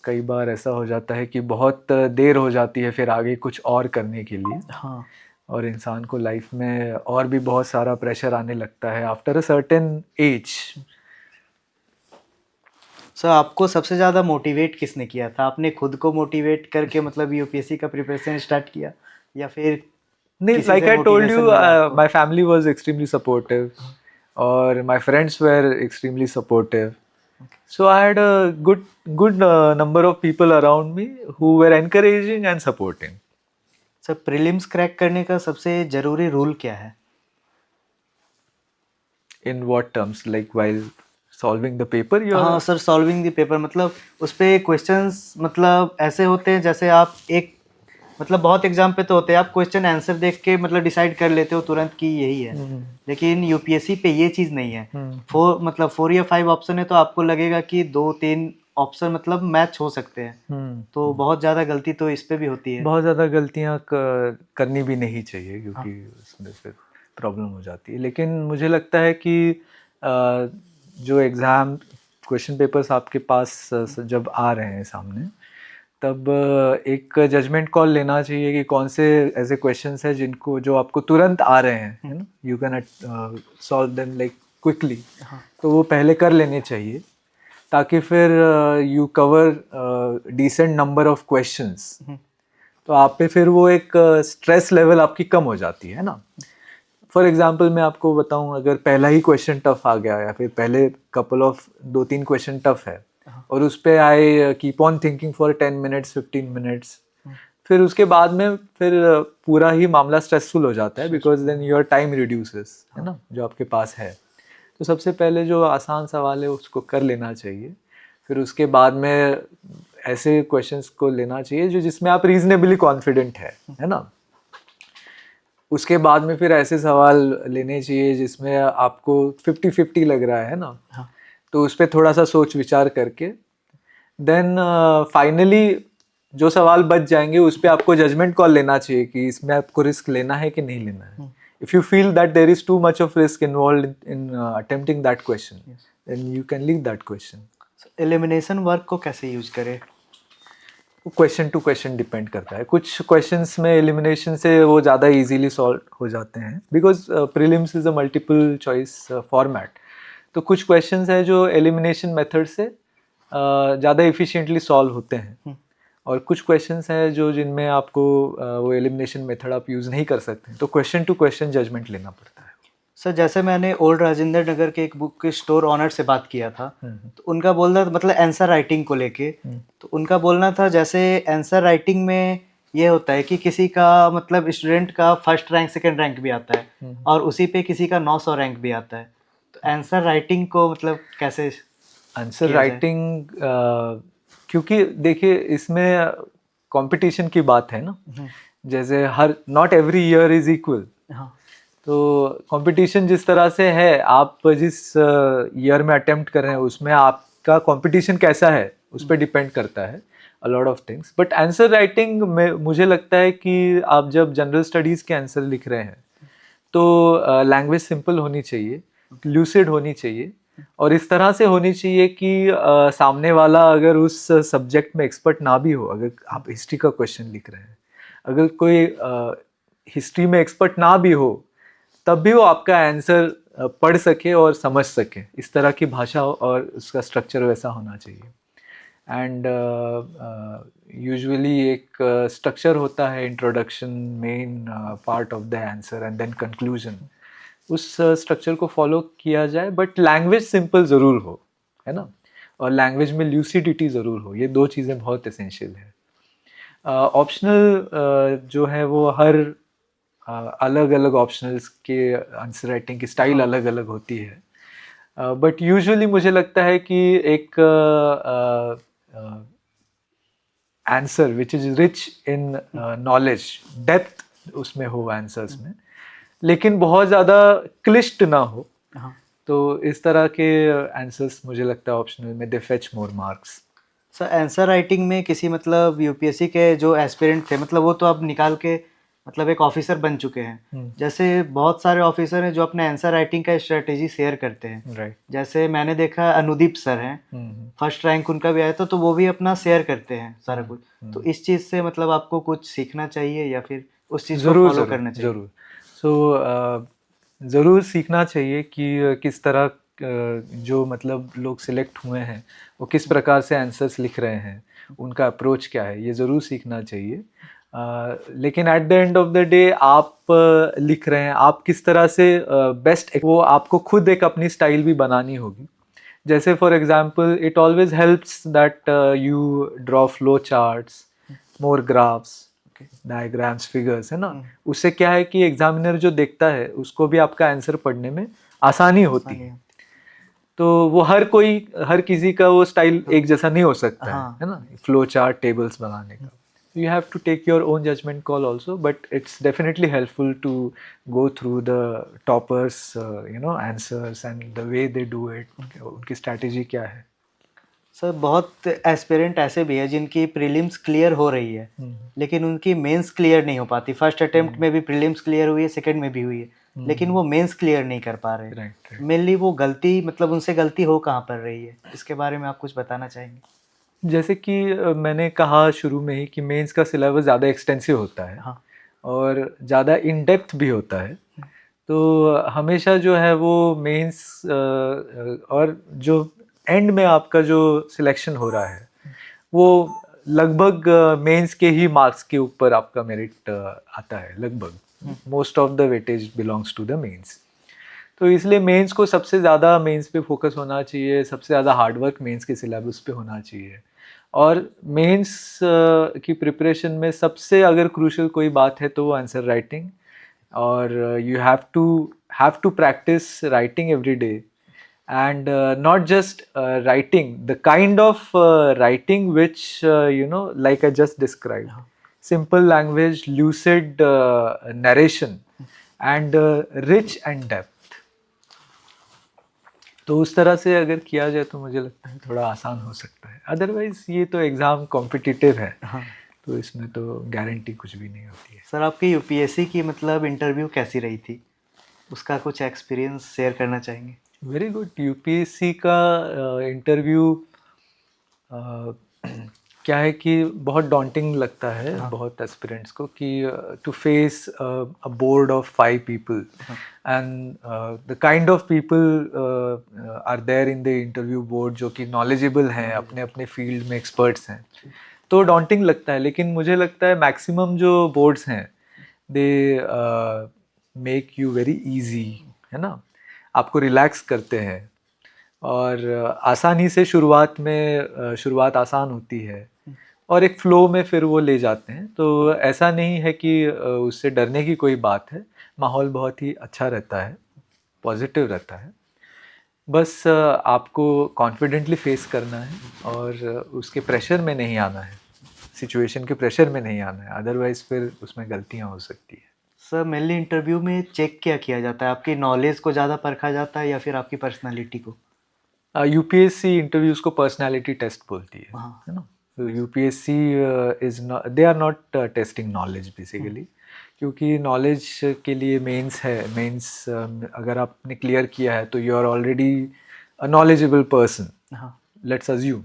कई बार ऐसा हो जाता है कि बहुत देर हो जाती है फिर आगे कुछ और करने के लिए। हाँ और इंसान को लाइफ में और भी बहुत सारा प्रेशर आने लगता है after a certain age. Sir, आपको सबसे ज़्यादा मोटिवेट किसने किया था? आपने खुद को मोटिवेट करके मतलब यूपीएससी का प्रिपरेशन स्टार्ट किया, या फिर नहीं, किसी लाइक से आई टोल्ड मोटिवेशन यू, मिला आपको? My family was extremely supportive और my friends were extremely supportive. So I had a good number of people around me who were encouraging and supporting. Sir, prelims crack करने का सबसे ज़रूरी rule क्या है? In what terms? Like while solving the paper, you हाँ are sir, solving the paper मतलब उस पे क्वेश्चंस मतलब ऐसे होते हैं जैसे आप एक मतलब बहुत एग्जाम पे तो होते हैं आप क्वेश्चन आंसर देख के मतलब डिसाइड कर लेते हो तुरंत कि यही है, लेकिन यूपीएससी पे ये चीज़ नहीं है। मतलब 4 या 5 ऑप्शन है तो आपको लगेगा कि 2-3 ऑप्शन मतलब मैच हो सकते हैं, तो बहुत ज़्यादा गलती तो इस पे भी होती है। बहुत ज़्यादा गलतियाँ करनी भी नहीं चाहिए क्योंकि उसमें फिर प्रॉब्लम हो जाती है। लेकिन मुझे लगता है कि जो एग्ज़ाम क्वेश्चन पेपर्स आपके पास जब आ रहे हैं सामने, तब एक जजमेंट कॉल लेना चाहिए कि कौन से ऐसे क्वेश्चंस हैं जिनको जो आपको तुरंत आ रहे हैं, है ना, you can solve them like quickly, तो वो पहले कर लेने चाहिए ताकि फिर you cover decent number of questions, तो आप पे फिर वो एक स्ट्रेस लेवल आपकी कम हो जाती है ना। फॉर एग्जाम्पल मैं आपको बताऊं, अगर पहला ही क्वेश्चन टफ आ गया या फिर पहले कपल ऑफ 2-3 क्वेश्चन टफ है और उस पे I keep on thinking for 10 minutes 15 minutes, फिर उसके बाद में फिर पूरा ही मामला स्ट्रेसफुल हो जाता है because then your time reduces, है ना, जो आपके पास है। तो सबसे पहले जो आसान सवाल है उसको कर लेना चाहिए, फिर उसके बाद में ऐसे क्वेश्चंस को लेना चाहिए जो जिसमें आप रीजनेबली कॉन्फिडेंट है ना। उसके बाद में फिर ऐसे सवाल लेने चाहिए जिसमें आपको 50-50 लग रहा है ना, तो उस पर थोड़ा सा सोच विचार करके देन फाइनली जो सवाल बच जाएंगे उस पर आपको जजमेंट कॉल लेना चाहिए कि इसमें आपको रिस्क लेना है कि नहीं लेना है। If you feel that there is too much of risk involve in attempting that question, then you can leave that question. Elimination work को कैसे यूज करें? क्वेश्चन टू क्वेश्चन डिपेंड करता है। कुछ क्वेश्चंस में एलिमिनेशन से वो ज़्यादा इजीली सॉल्व हो जाते हैं because prelims is a multiple choice format. तो कुछ क्वेश्चंस हैं जो एलिमिनेशन मेथड से ज़्यादा इफ़िशिएंटली सॉल्व होते हैं, और कुछ क्वेश्चंस हैं जो जिनमें आपको वो एलिमिनेशन मेथड आप यूज़ नहीं कर सकते, तो क्वेश्चन टू क्वेश्चन जजमेंट लेना पड़ता है। सर, जैसे मैंने ओल्ड राजेंद्र नगर के एक बुक के स्टोर ऑनर से बात किया था, तो उनका बोलना मतलब आंसर राइटिंग को लेके, तो उनका बोलना था जैसे आंसर राइटिंग में ये होता है कि किसी का मतलब स्टूडेंट का फर्स्ट रैंक सेकंड रैंक भी आता है और उसी पे किसी का 900 रैंक भी आता है, तो आंसर राइटिंग को मतलब कैसे आंसर किया जाए? राइटिंग क्योंकि देखिए इसमें कंपटीशन की बात है ना, जैसे her not every year is equal. हाँ, तो कंपटीशन जिस तरह से है, आप जिस ईयर में अटेम्प्ट कर रहे हैं उसमें आपका कंपटीशन कैसा है उस पर डिपेंड करता है a lot of things. But answer writing में मुझे लगता है कि आप जब जनरल स्टडीज़ के आंसर लिख रहे हैं तो लैंग्वेज सिंपल होनी चाहिए, ल्यूसिड होनी चाहिए, और इस तरह से होनी चाहिए कि सामने वाला अगर उस सब्जेक्ट में एक्सपर्ट ना भी हो, अगर आप हिस्ट्री का क्वेश्चन लिख रहे हैं, अगर कोई हिस्ट्री में एक्सपर्ट ना भी हो, तब भी वो आपका आंसर पढ़ सके और समझ सके। इस तरह की भाषा और उसका स्ट्रक्चर वैसा होना चाहिए। एंड यूजुअली एक स्ट्रक्चर होता है, introduction, main part of the answer and then conclusion. उस स्ट्रक्चर को फॉलो किया जाए, बट लैंग्वेज सिंपल ज़रूर हो, है ना, और लैंग्वेज में ल्यूसिडिटी ज़रूर हो। ये दो चीज़ें बहुत एसेंशियल है। ऑप्शनल जो है वो हर अलग अलग ऑप्शनल्स के आंसर राइटिंग की स्टाइल अलग अलग होती है, बट यूजुअली मुझे लगता है कि एक answer which is rich in knowledge, depth उसमें हो आंसर्स में, लेकिन बहुत ज़्यादा क्लिष्ट ना हो, तो इस तरह के आंसर्स मुझे लगता है ऑप्शनल में they fetch more marks. Sir answer writing में किसी मतलब यूपीएससी के जो एस्पिरेंट थे मतलब वो तो अब निकाल के मतलब एक ऑफिसर बन चुके हैं, जैसे बहुत सारे ऑफिसर हैं जो अपने आंसर राइटिंग का स्ट्रेटेजी शेयर करते हैं। राइट। जैसे मैंने देखा अनुदीप सर हैं, फर्स्ट रैंक उनका भी आया था, तो वो भी अपना शेयर करते हैं सारा कुछ। तो इस चीज़ से मतलब आपको कुछ सीखना चाहिए या फिर उस चीज़ को ज़रूर फॉलो ज़रूर करना चाहिए? ज़रूर। सो ज़रूर सीखना चाहिए कि किस तरह जो मतलब लोग सिलेक्ट हुए हैं वो किस प्रकार से आंसर्स लिख रहे हैं, उनका अप्रोच क्या है, ये ज़रूर सीखना चाहिए। लेकिन at the end of the day आप लिख रहे हैं, आप किस तरह से बेस्ट, वो आपको खुद एक अपनी स्टाइल भी बनानी होगी। जैसे for example it always helps that you draw flow charts, more graphs, diagrams, figures, है ना। उससे क्या है कि एग्जामिनर जो देखता है उसको भी आपका आंसर पढ़ने में आसानी होती है। तो वो हर किसी का वो स्टाइल एक जैसा नहीं हो सकता है ना, फ्लो चार्ट टेबल्स बनाने का। You have to take your own judgment call also, but it's definitely helpful to go through the toppers, answers and the way they do it, उनकी strategy क्या है। सर बहुत एस्पिरेंट ऐसे भी है जिनकी प्रीलिम्स क्लियर हो रही है, लेकिन उनकी मेंस क्लियर नहीं हो पाती। फर्स्ट अटेम्प्ट में भी प्रीलिम्स क्लियर हुई है, सेकंड में भी हुई है, लेकिन वो मेंस क्लियर नहीं कर पा रहे। मेनली वो गलती, मतलब उनसे गलती हो कहाँ पर रही है, इसके बारे में आप कुछ बताना चाहेंगे? जैसे कि मैंने कहा शुरू में ही कि मेंस का सिलेबस ज़्यादा एक्सटेंसिव होता है। हाँ। और ज़्यादा इन डेप्थ भी होता है। तो हमेशा जो है वो मेंस और जो एंड में आपका जो सिलेक्शन हो रहा है वो लगभग मेंस के ही मार्क्स के ऊपर आपका मेरिट आता है लगभग। Most of the weightage belongs to the mains. तो इसलिए मेंस को सबसे ज़्यादा मेंस पे फोकस होना चाहिए, सबसे ज़्यादा हार्डवर्क मेंस के सिलेबस पे होना चाहिए। और मेंस की प्रिपरेशन में सबसे अगर क्रूशियल कोई बात है तो वो आंसर राइटिंग। और you have to practise writing every day, and not just writing, the kind of writing which like I just described, simple language, lucid narration and rich and depth। तो उस तरह से अगर किया जाए तो मुझे लगता है थोड़ा आसान हो सकता है। अदरवाइज ये तो एग्ज़ाम कॉम्पिटिटिव है। हाँ। तो इसमें तो गारंटी कुछ भी नहीं होती है। सर आपकी यूपीएससी की मतलब इंटरव्यू कैसी रही थी, उसका कुछ एक्सपीरियंस शेयर करना चाहेंगे? Very good. यूपीएससी का इंटरव्यू क्या है कि बहुत डॉन्टिंग लगता है। हाँ। बहुत एस्पिरेंट्स को कि to face a board of 5 people and the kind of people are there in the interview board जो कि नॉलेजेबल हैं, अपने अपने फील्ड में एक्सपर्ट्स हैं। तो डॉन्टिंग लगता है, लेकिन मुझे लगता है मैक्सिमम जो बोर्ड्स हैं they make you very easy, है ना। आपको रिलैक्स करते हैं और आसानी से शुरुआत आसान होती है और एक फ्लो में फिर वो ले जाते हैं। तो ऐसा नहीं है कि उससे डरने की कोई बात है। माहौल बहुत ही अच्छा रहता है, पॉजिटिव रहता है। बस आपको कॉन्फिडेंटली फेस करना है और उसके प्रेशर में नहीं आना है, सिचुएशन के प्रेशर में नहीं आना है, अदरवाइज फिर उसमें गलतियाँ हो सकती है। सर मेनली इंटरव्यू में चेक क्या किया जाता है, आपकी नॉलेज को ज़्यादा परखा जाता है या फिर आपकी पर्सनालिटी को? यूपीएससी इंटरव्यूज को पर्सनालिटी टेस्ट बोलती है ना। तो UPSC they are not testing knowledge basically, क्योंकि नॉलेज के लिए मेंस है। मेंस अगर आपने क्लियर किया है तो you are already a knowledgeable person. Let's assume,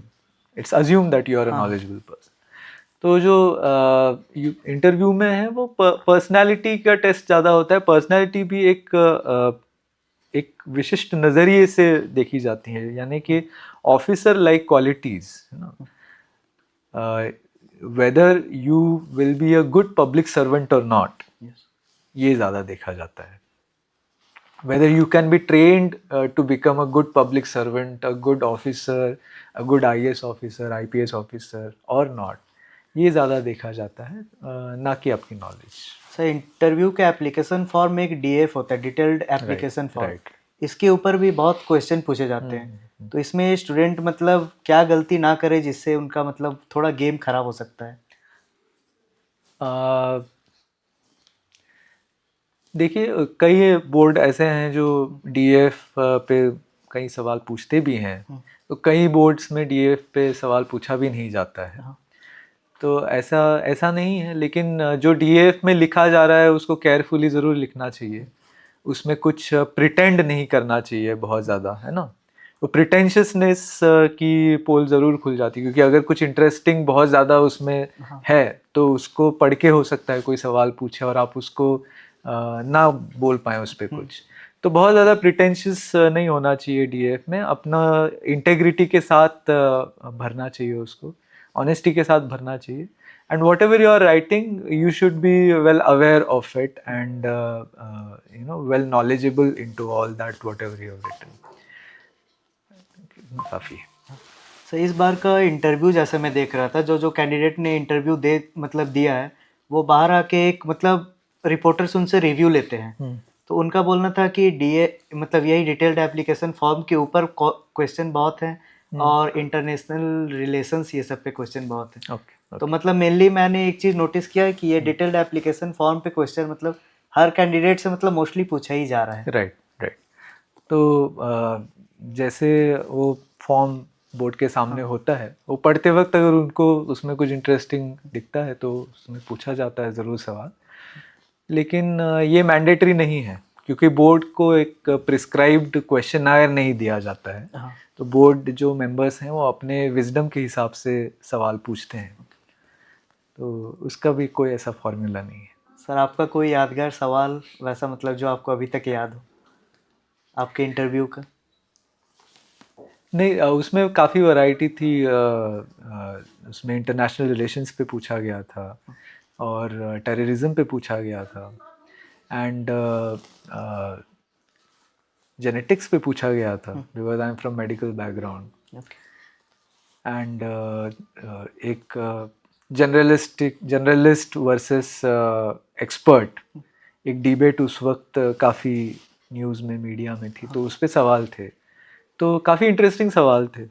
it's assume that you are a knowledgeable person. तो जो इंटरव्यू में है वो पर्सनालिटी का टेस्ट ज़्यादा होता है। पर्सनालिटी भी एक विशिष्ट नज़रिए से देखी जाती है, यानी कि ऑफिसर लाइक क्वालिटीज़, है ना। Whether you will be a good public servant और नॉट, ये ज़्यादा देखा जाता है। Whether you can be trained to become a good public servant, a good officer, a good IAS officer, IPS officer और not, ये ज़्यादा देखा जाता है, ना कि आपकी नॉलेज। सर इंटरव्यू के एप्लीकेशन फॉर्म एक डीएफ होता है, डिटेल्ड एप्लीकेशन फॉर्म, इसके ऊपर भी बहुत क्वेश्चन पूछे जाते हैं। तो इसमें स्टूडेंट मतलब क्या गलती ना करे जिससे उनका मतलब थोड़ा गेम खराब हो सकता है? देखिए, कई बोर्ड ऐसे हैं जो डीएफ पे कई सवाल पूछते भी हैं, तो कई बोर्ड्स में डीएफ पे सवाल पूछा भी नहीं जाता है। तो ऐसा ऐसा नहीं है, लेकिन जो डीएएफ में लिखा जा रहा है उसको केयरफुली ज़रूर लिखना चाहिए। उसमें कुछ प्रिटेंड नहीं करना चाहिए बहुत ज़्यादा, है ना। तो प्रिटेंशियसनेस की पोल ज़रूर खुल जाती है, क्योंकि अगर कुछ इंटरेस्टिंग बहुत ज़्यादा उसमें हाँ। है तो उसको पढ़ के हो सकता है कोई सवाल पूछे और आप उसको ना बोल पाएँ उस पर कुछ। तो बहुत ज़्यादा प्रिटेंशियस नहीं होना चाहिए डीएफ में, अपना इंटेग्रिटी के साथ भरना चाहिए उसको, ऑनेस्टी के साथ भरना चाहिए। And whatever you are writing, you should be well aware of it and well knowledgeable into all that whatever you have written. काफ़ी। सर इस बार का इंटरव्यू जैसे मैं देख रहा था, जो जो कैंडिडेट ने इंटरव्यू दे मतलब दिया है, वो बाहर आके एक मतलब रिपोर्टर्स उनसे रिव्यू लेते हैं। तो उनका बोलना था कि डीए मतलब यही डिटेल्ड एप्लीकेशन फॉर्म के ऊपर क्वेश्चन बहुत हैं और इंटरनेशनल रिलेशंस ये सब पे क्वेश्चन बहुत हैं। ओके। तो मतलब मेनली मैंने एक चीज़ नोटिस किया है कि ये डिटेल्ड एप्लीकेशन फॉर्म पे क्वेश्चन मतलब हर कैंडिडेट से मतलब मोस्टली पूछा ही जा रहा है। Right right. तो जैसे वो फॉर्म बोर्ड के सामने होता है, वो पढ़ते वक्त अगर उनको उसमें कुछ इंटरेस्टिंग दिखता है तो उसमें पूछा जाता है ज़रूर सवाल, लेकिन ये मैंडेटरी नहीं है, क्योंकि बोर्ड को एक प्रिस्क्राइब्ड क्वेश्चनायर नहीं दिया जाता है। हाँ। तो बोर्ड जो मेंबर्स हैं वो अपने विजडम के हिसाब से सवाल पूछते हैं, तो उसका भी कोई ऐसा फॉर्मूला नहीं है। सर आपका कोई यादगार सवाल वैसा मतलब जो आपको अभी तक याद हो आपके इंटरव्यू का? नहीं, उसमें काफ़ी वैरायटी थी। उसमें इंटरनेशनल रिलेशंस पे पूछा गया था और टेररिज्म पे पूछा गया था एंड जेनेटिक्स पे पूछा गया था, because I am from medical background. And एक जनरलिस्ट वर्सेस एक्सपर्ट एक डिबेट उस वक्त काफ़ी न्यूज़ में मीडिया में थी, तो उस पे सवाल थे, तो काफ़ी इंटरेस्टिंग सवाल थे।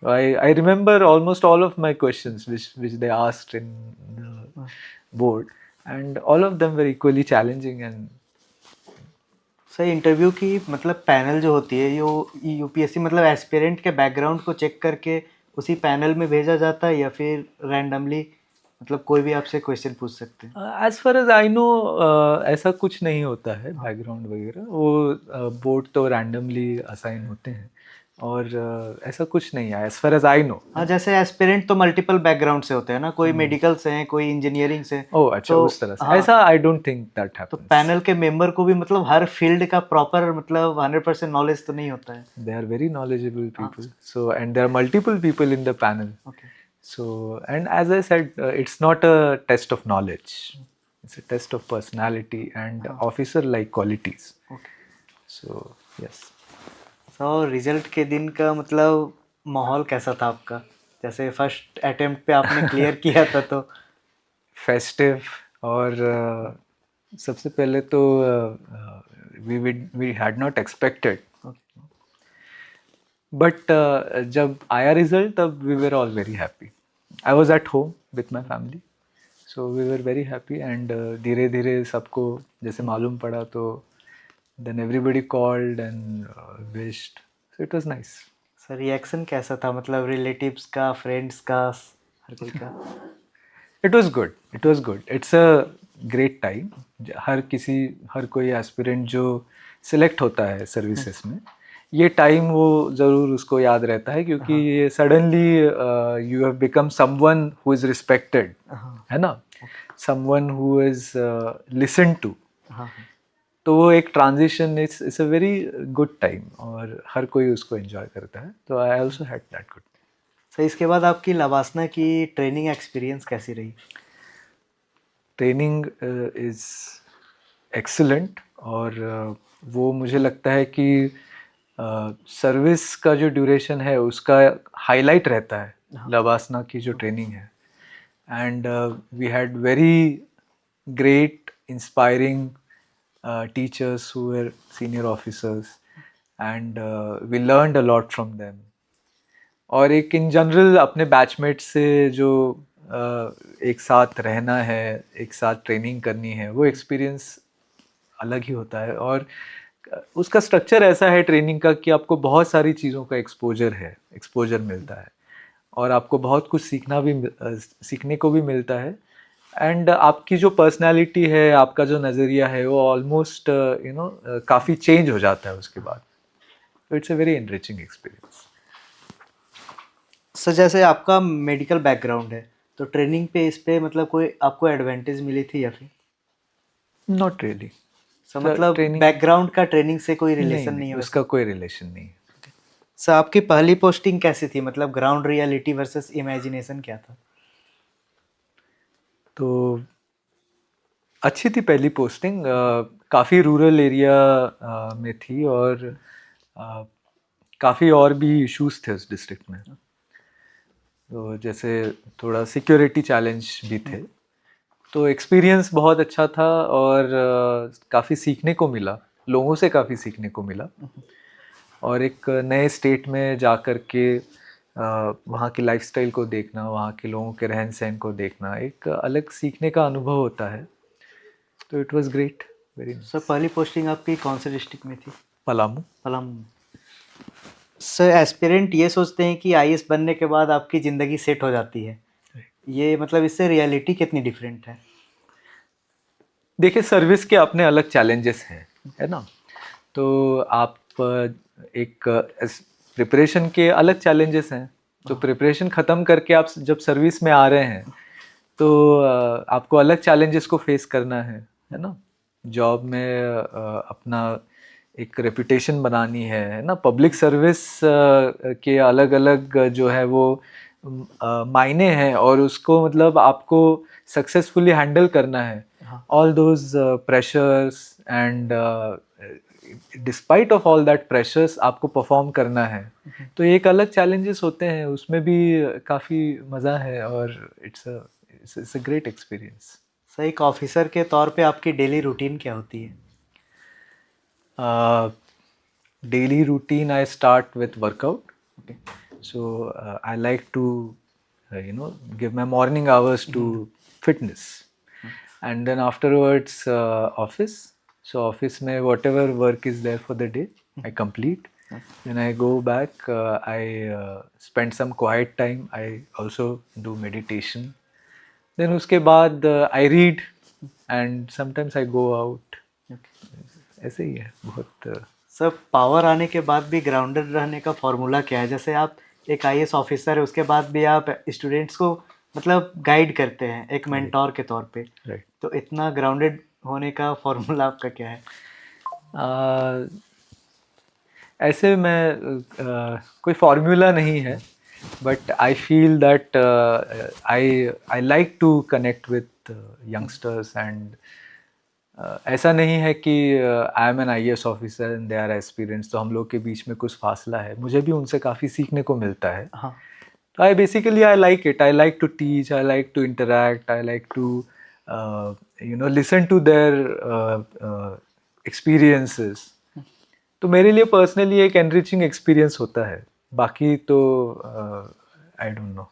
I remember almost all of my questions which they asked in the board, and all of them were equally challenging and sir interview की मतलब पैनल जो होती है यो यूपीएससी मतलब एस्पिरेंट के बैकग्राउंड को चेक करके उसी पैनल में भेजा जाता है या फिर रैंडमली मतलब कोई भी आपसे क्वेश्चन पूछ सकते हैं? As far as I know ऐसा कुछ नहीं होता है बैकग्राउंड वगैरह, वो बोर्ड तो रैंडमली असाइन होते हैं और ऐसा कुछ नहीं है as far as I know. हाँ जैसे एस्पिरेंट तो मल्टीपल बैकग्राउंड से होते हैं ना, कोई मेडिकल से हैं, कोई इंजीनियरिंग से। ओह अच्छा, तो उस तरह से हाँ, ऐसा आई डोंट थिंक दैट तो हैपेंस। पैनल के मेंबर को भी मतलब हर फील्ड का प्रॉपर मतलब 100% नॉलेज तो नहीं होता है। They are very knowledgeable people. So, and there are multiple people in the panel. Okay. So, and as I said, it's not a test of knowledge. It's a test of personality and officer-like qualities. Okay. So, yes. तो result के दिन का मतलब माहौल कैसा था आपका? जैसे फर्स्ट अटेम्प्ट पे आपने क्लियर किया था तो Festive और सबसे पहले तो we had not expected. But जब आया रिजल्ट तब we were all very happy. I was at home with my family, so we were very happy and धीरे धीरे सबको जैसे मालूम पड़ा तो then everybody called and wished, so it was nice. Sir reaction कैसा था मतलब रिलेटिव्स का, फ्रेंड्स का, हर कोई का? It was good, it was good, it's a great time. हर कोई एस्पिरेंट जो सिलेक्ट होता है सर्विसेज में, ये टाइम वो ज़रूर उसको याद रहता है, क्योंकि ये suddenly you have become someone who is respected, है ना, someone who is listen to. तो वो एक transition it's a very good time और हर कोई उसको एंजॉय करता है, तो I also had that good. Sir इसके बाद आपकी लवासना की ट्रेनिंग एक्सपीरियंस कैसी रही? ट्रेनिंग इज़ एक्सीलेंट और वो मुझे लगता है कि सर्विस का जो ड्यूरेशन है उसका हाईलाइट रहता है लवासना की जो ट्रेनिंग है। And we had very great inspiring teachers who were senior officers and we learned a lot from them. और एक इन जनरल अपने बैचमेट से जो एक साथ रहना है, एक साथ ट्रेनिंग करनी है, वो एक्सपीरियंस अलग ही होता है। और उसका स्ट्रक्चर ऐसा है ट्रेनिंग का कि आपको बहुत सारी चीज़ों का एक्सपोजर मिलता है और आपको बहुत कुछ सीखने को भी मिलता है। एंड आपकी जो पर्सनालिटी है, आपका जो नज़रिया है, वो ऑलमोस्ट काफ़ी चेंज हो जाता है उसके बाद। तो it's a very enriching experience. Sir जैसे आपका मेडिकल बैकग्राउंड है, तो ट्रेनिंग पे इस पे मतलब कोई आपको एडवांटेज मिली थी या फिर? नॉट रियली सर सर, मतलब ट्रेनिंग बैकग्राउंड का ट्रेनिंग से कोई नहीं रिलेशन नहीं नहीं, है उसका वैसे? कोई रिलेशन नहीं। सर आपकी पहली पोस्टिंग कैसी थी, मतलब ग्राउंड रियलिटी वर्सेस इमेजिनेशन क्या था? तो अच्छी थी पहली पोस्टिंग, काफ़ी रूरल एरिया में थी, और काफ़ी और भी इश्यूज थे उस डिस्ट्रिक्ट में। तो जैसे थोड़ा सिक्योरिटी चैलेंज भी थे। तो एक्सपीरियंस बहुत अच्छा था, और काफ़ी सीखने को मिला, लोगों से काफ़ी सीखने को मिला। और एक नए स्टेट में जा कर के वहाँ की लाइफस्टाइल को देखना, वहाँ के लोगों के रहन सहन को देखना, एक अलग सीखने का अनुभव होता है। तो it was great, very sir nice. पहली पोस्टिंग आपकी कौन से डिस्ट्रिक्ट में थी? पलामू। पलामू। सर एस्पिरेंट ये सोचते हैं कि आईएएस बनने के बाद आपकी ज़िंदगी सेट हो जाती है, ये मतलब इससे रियलिटी कितनी डिफरेंट है? देखिए, सर्विस के अपने अलग चैलेंजेस हैं, है ना। तो आप एक प्रिपरेशन के अलग चैलेंजेस हैं। तो प्रिपरेशन ख़त्म करके आप जब सर्विस में आ रहे हैं, तो आपको अलग चैलेंजेस को फेस करना है ना। जॉब में अपना एक रेपुटेशन बनानी है ना। पब्लिक सर्विस के अलग अलग जो है वो मायने हैं, और उसको मतलब आपको सक्सेसफुली हैंडल करना है। All those pressures, and despite of all that pressures आपको परफॉर्म करना है। तो एक अलग चैलेंजेस होते हैं, उसमें भी काफ़ी मज़ा है, और it's a great experience. Sir एक ऑफिसर के तौर पे आपकी डेली रूटीन क्या होती है? Daily routine, I start with workout. Okay. So I like to, give my morning hours to fitness, and then afterwards office. So office में whatever work is there for the day, I complete. Then I go back. I spend some quiet time. I also do meditation. Then उसके बाद I read, and sometimes I go out. ऐसे ही है बहुत। Sir power आने के बाद भी grounded रहने का फॉर्मूला क्या है? जैसे आप एक आईएएस ऑफिसर है, उसके बाद भी आप स्टूडेंट्स को मतलब गाइड करते हैं एक मेंटोर के तौर पे, राइट। तो इतना ग्राउंडेड होने का फॉर्मूला आपका क्या है? ऐसे में कोई फॉर्मूला नहीं है, but I feel that I like to connect with youngsters, and ऐसा नहीं है कि I am an IAS officer and they are aspirants, तो हम लोग के बीच में कुछ फासला है। मुझे भी उनसे काफ़ी सीखने को मिलता है। हाँ। तो I like it, I like to teach, I like to interact, I like to listen to their experiences. तो मेरे लिए पर्सनली एक एनरिचिंग एक्सपीरियंस होता है। बाकी तो I don't know.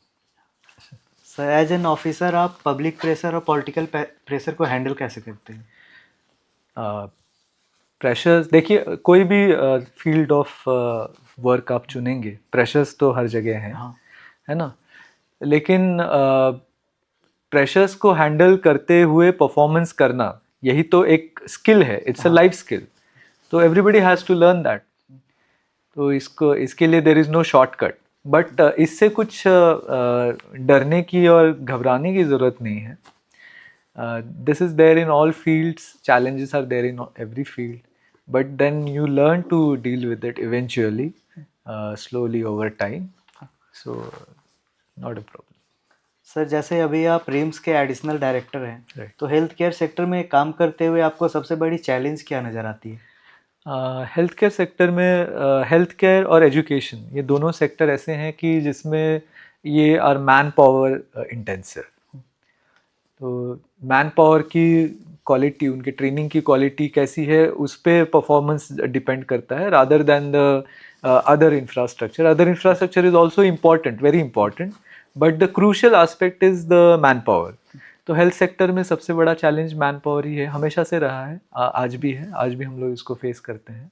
Sir as an officer आप पब्लिक प्रेशर और पॉलिटिकल प्रेशर को हैंडल कैसे करते हैं? प्रेशर्स, देखिए, कोई भी फील्ड ऑफ वर्क आप चुनेंगे, प्रेशर्स तो हर जगह हैं, हाँ। है ना। लेकिन प्रेशर्स को हैंडल करते हुए परफॉर्मेंस करना, यही तो एक स्किल है, इट्स अ लाइफ स्किल। तो everybody has to learn that. तो इसके लिए there is no shortcut. But इससे कुछ डरने की और घबराने की ज़रूरत नहीं है। This is there in all fields, challenges are there in every field, but then you learn to deal with it eventually, slowly over time. So not a problem. Sir जैसे अभी आप रिम्स के एडिशनल डायरेक्टर हैं, Right. तो health care sector में काम करते हुए आपको सबसे बड़ी चैलेंज क्या नज़र आती है? हेल्थ केयर सेक्टर में हेल्थ केयर और एजुकेशन, ये दोनों सेक्टर ऐसे हैं कि जिसमें ये आर मैन पावर इंटेंसिव। तो मैन पावर की क्वालिटी, उनके ट्रेनिंग की क्वालिटी कैसी है, उस पर परफॉर्मेंस डिपेंड करता है, rather than the other infrastructure. Other infrastructure is also important, very important, but the crucial aspect is the man power. तो हेल्थ सेक्टर में सबसे बड़ा चैलेंज मैन पावर ही है, हमेशा से रहा है, आज भी है, आज भी हम लोग इसको फेस करते हैं।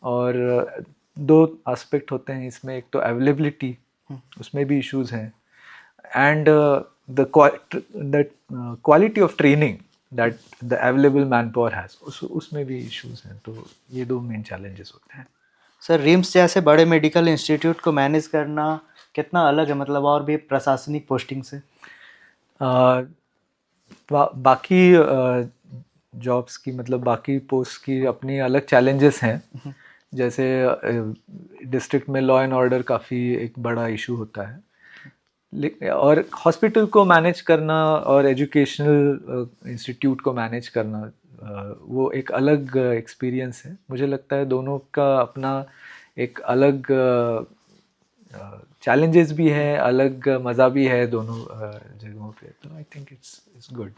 और दो एस्पेक्ट होते हैं इसमें, एक तो अवेलेबिलिटी उसमें भी इश्यूज हैं. And the quality of training that the available man power has, उसमें भी इश्यूज हैं. तो ये दो मेन चैलेंजेस होते हैं. सर रिम्स जैसे बड़े मेडिकल इंस्टीट्यूट को मैनेज करना कितना अलग है, मतलब और भी प्रशासनिक पोस्टिंग से? बाकी जॉब्स की, मतलब बाकी पोस्ट की अपनी अलग चैलेंजेस हैं. जैसे डिस्ट्रिक्ट में लॉ एंड ऑर्डर काफ़ी एक बड़ा इशू होता है. और हॉस्पिटल को मैनेज करना और एजुकेशनल इंस्टीट्यूट को मैनेज करना, वो एक अलग एक्सपीरियंस है. मुझे लगता है दोनों का अपना एक अलग चैलेंजेस भी हैं, अलग मज़ा भी है दोनों जगहों पे. तो I think it's good.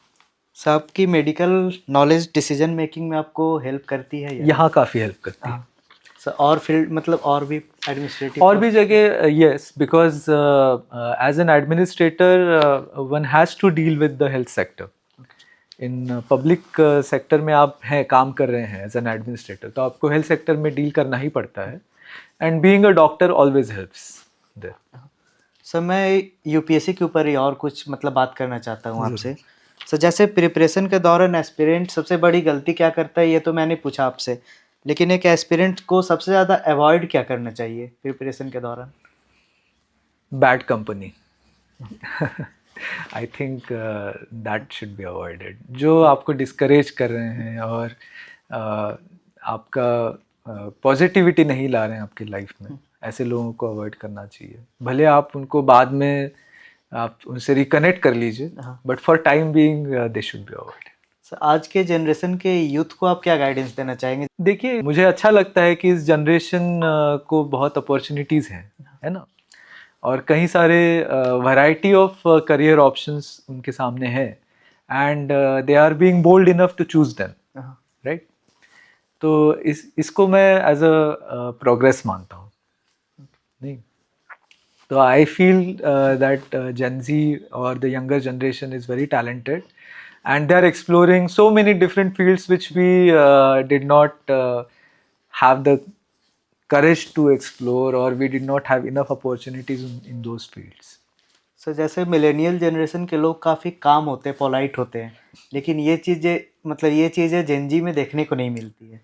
Sir आपकी मेडिकल नॉलेज डिसीजन मेकिंग में आपको हेल्प करती है या? यहाँ काफ़ी हेल्प करती है. हाँ. सर और फील्ड मतलब और भी एडमिनिस्ट्रेटिव और भी जगह yes, because as an administrator one has to deal with the health sector. इन पब्लिक सेक्टर में आप हैं, काम कर रहे हैं एज एन एडमिनिस्ट्रेटर, तो आपको हेल्थ सेक्टर में डील करना ही पड़ता है. And being a doctor always helps there. Sir मैं यूपीएससी के ऊपर ही और कुछ मतलब बात करना चाहता हूँ आपसे. सर जैसे प्रिपरेशन के दौरान एस्पिरेंट सबसे बड़ी गलती क्या करता है, ये तो मैंने पूछा आपसे, लेकिन एक एस्पिरेंट को सबसे ज़्यादा अवॉइड क्या करना चाहिए प्रिपरेशन के दौरान? Bad company. I think that should be avoided. जो आपको डिस्करेज कर रहे हैं और आपका पॉजिटिविटी नहीं ला रहे हैं आपकी लाइफ में, ऐसे लोगों को अवॉइड करना चाहिए. भले आप उनको बाद में आप उनसे रिकनेक्ट कर लीजिए, but for time being they should be avoided. Sir आज के जनरेशन के यूथ को आप क्या गाइडेंस देना चाहेंगे? देखिए, मुझे अच्छा लगता है कि इस जनरेशन को बहुत अपॉर्चुनिटीज़ हैं, है ना. और कई सारे वैरायटी ऑफ करियर ऑप्शंस उनके सामने है. And they are being bold enough to choose them, right. तो इसको मैं एज अ प्रोग्रेस मानता हूँ. नहीं, तो आई फील दैट जेन ज़ी और the younger generation is very talented and they are exploring so many different fields which we did not have the courage to explore, or we did not have enough opportunities in those fields. Sir जैसे millennial generation के लोग काफ़ी काम होते हैं, polite होते हैं, लेकिन ये चीज़ें जेनजी में देखने को नहीं मिलती है.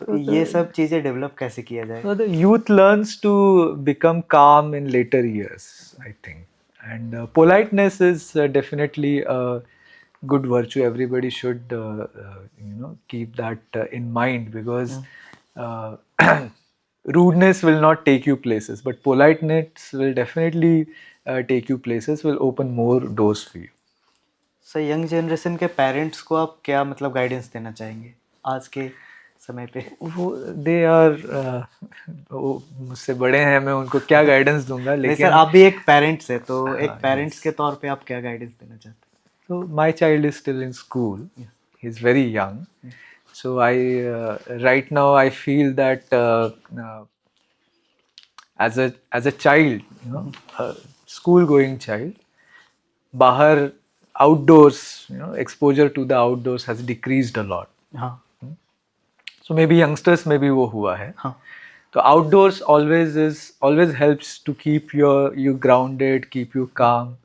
तो ये सब चीज़ें डेवलप कैसे किया जाए? So the youth learns to become calm in later years, I think. And politeness is definitely a good virtue. Everybody should keep that in mind, because rudeness will not take you places, but politeness will definitely take you places, will open more doors for you. Sir young generation के parents को आप क्या मतलब guidance देना चाहेंगे आज के समय पे? वो दे आर वो मुझसे बड़े हैं, मैं उनको क्या गाइडेंस दूंगा. नहीं लेकिन सर, आप भी एक पेरेंट्स है, तो एक हाँ, पेरेंट्स yes. के तौर पे आप क्या गाइडेंस देना चाहते हैं? So my child is still in school. He's very young. So I right now I feel that as a child, a school going child, bahar outdoors, exposure to the outdoors has decreased a lot. हाँ. So maybe youngsters में भी वो हुआ है. हाँ. तो outdoors always helps to keep you grounded, keep you calm,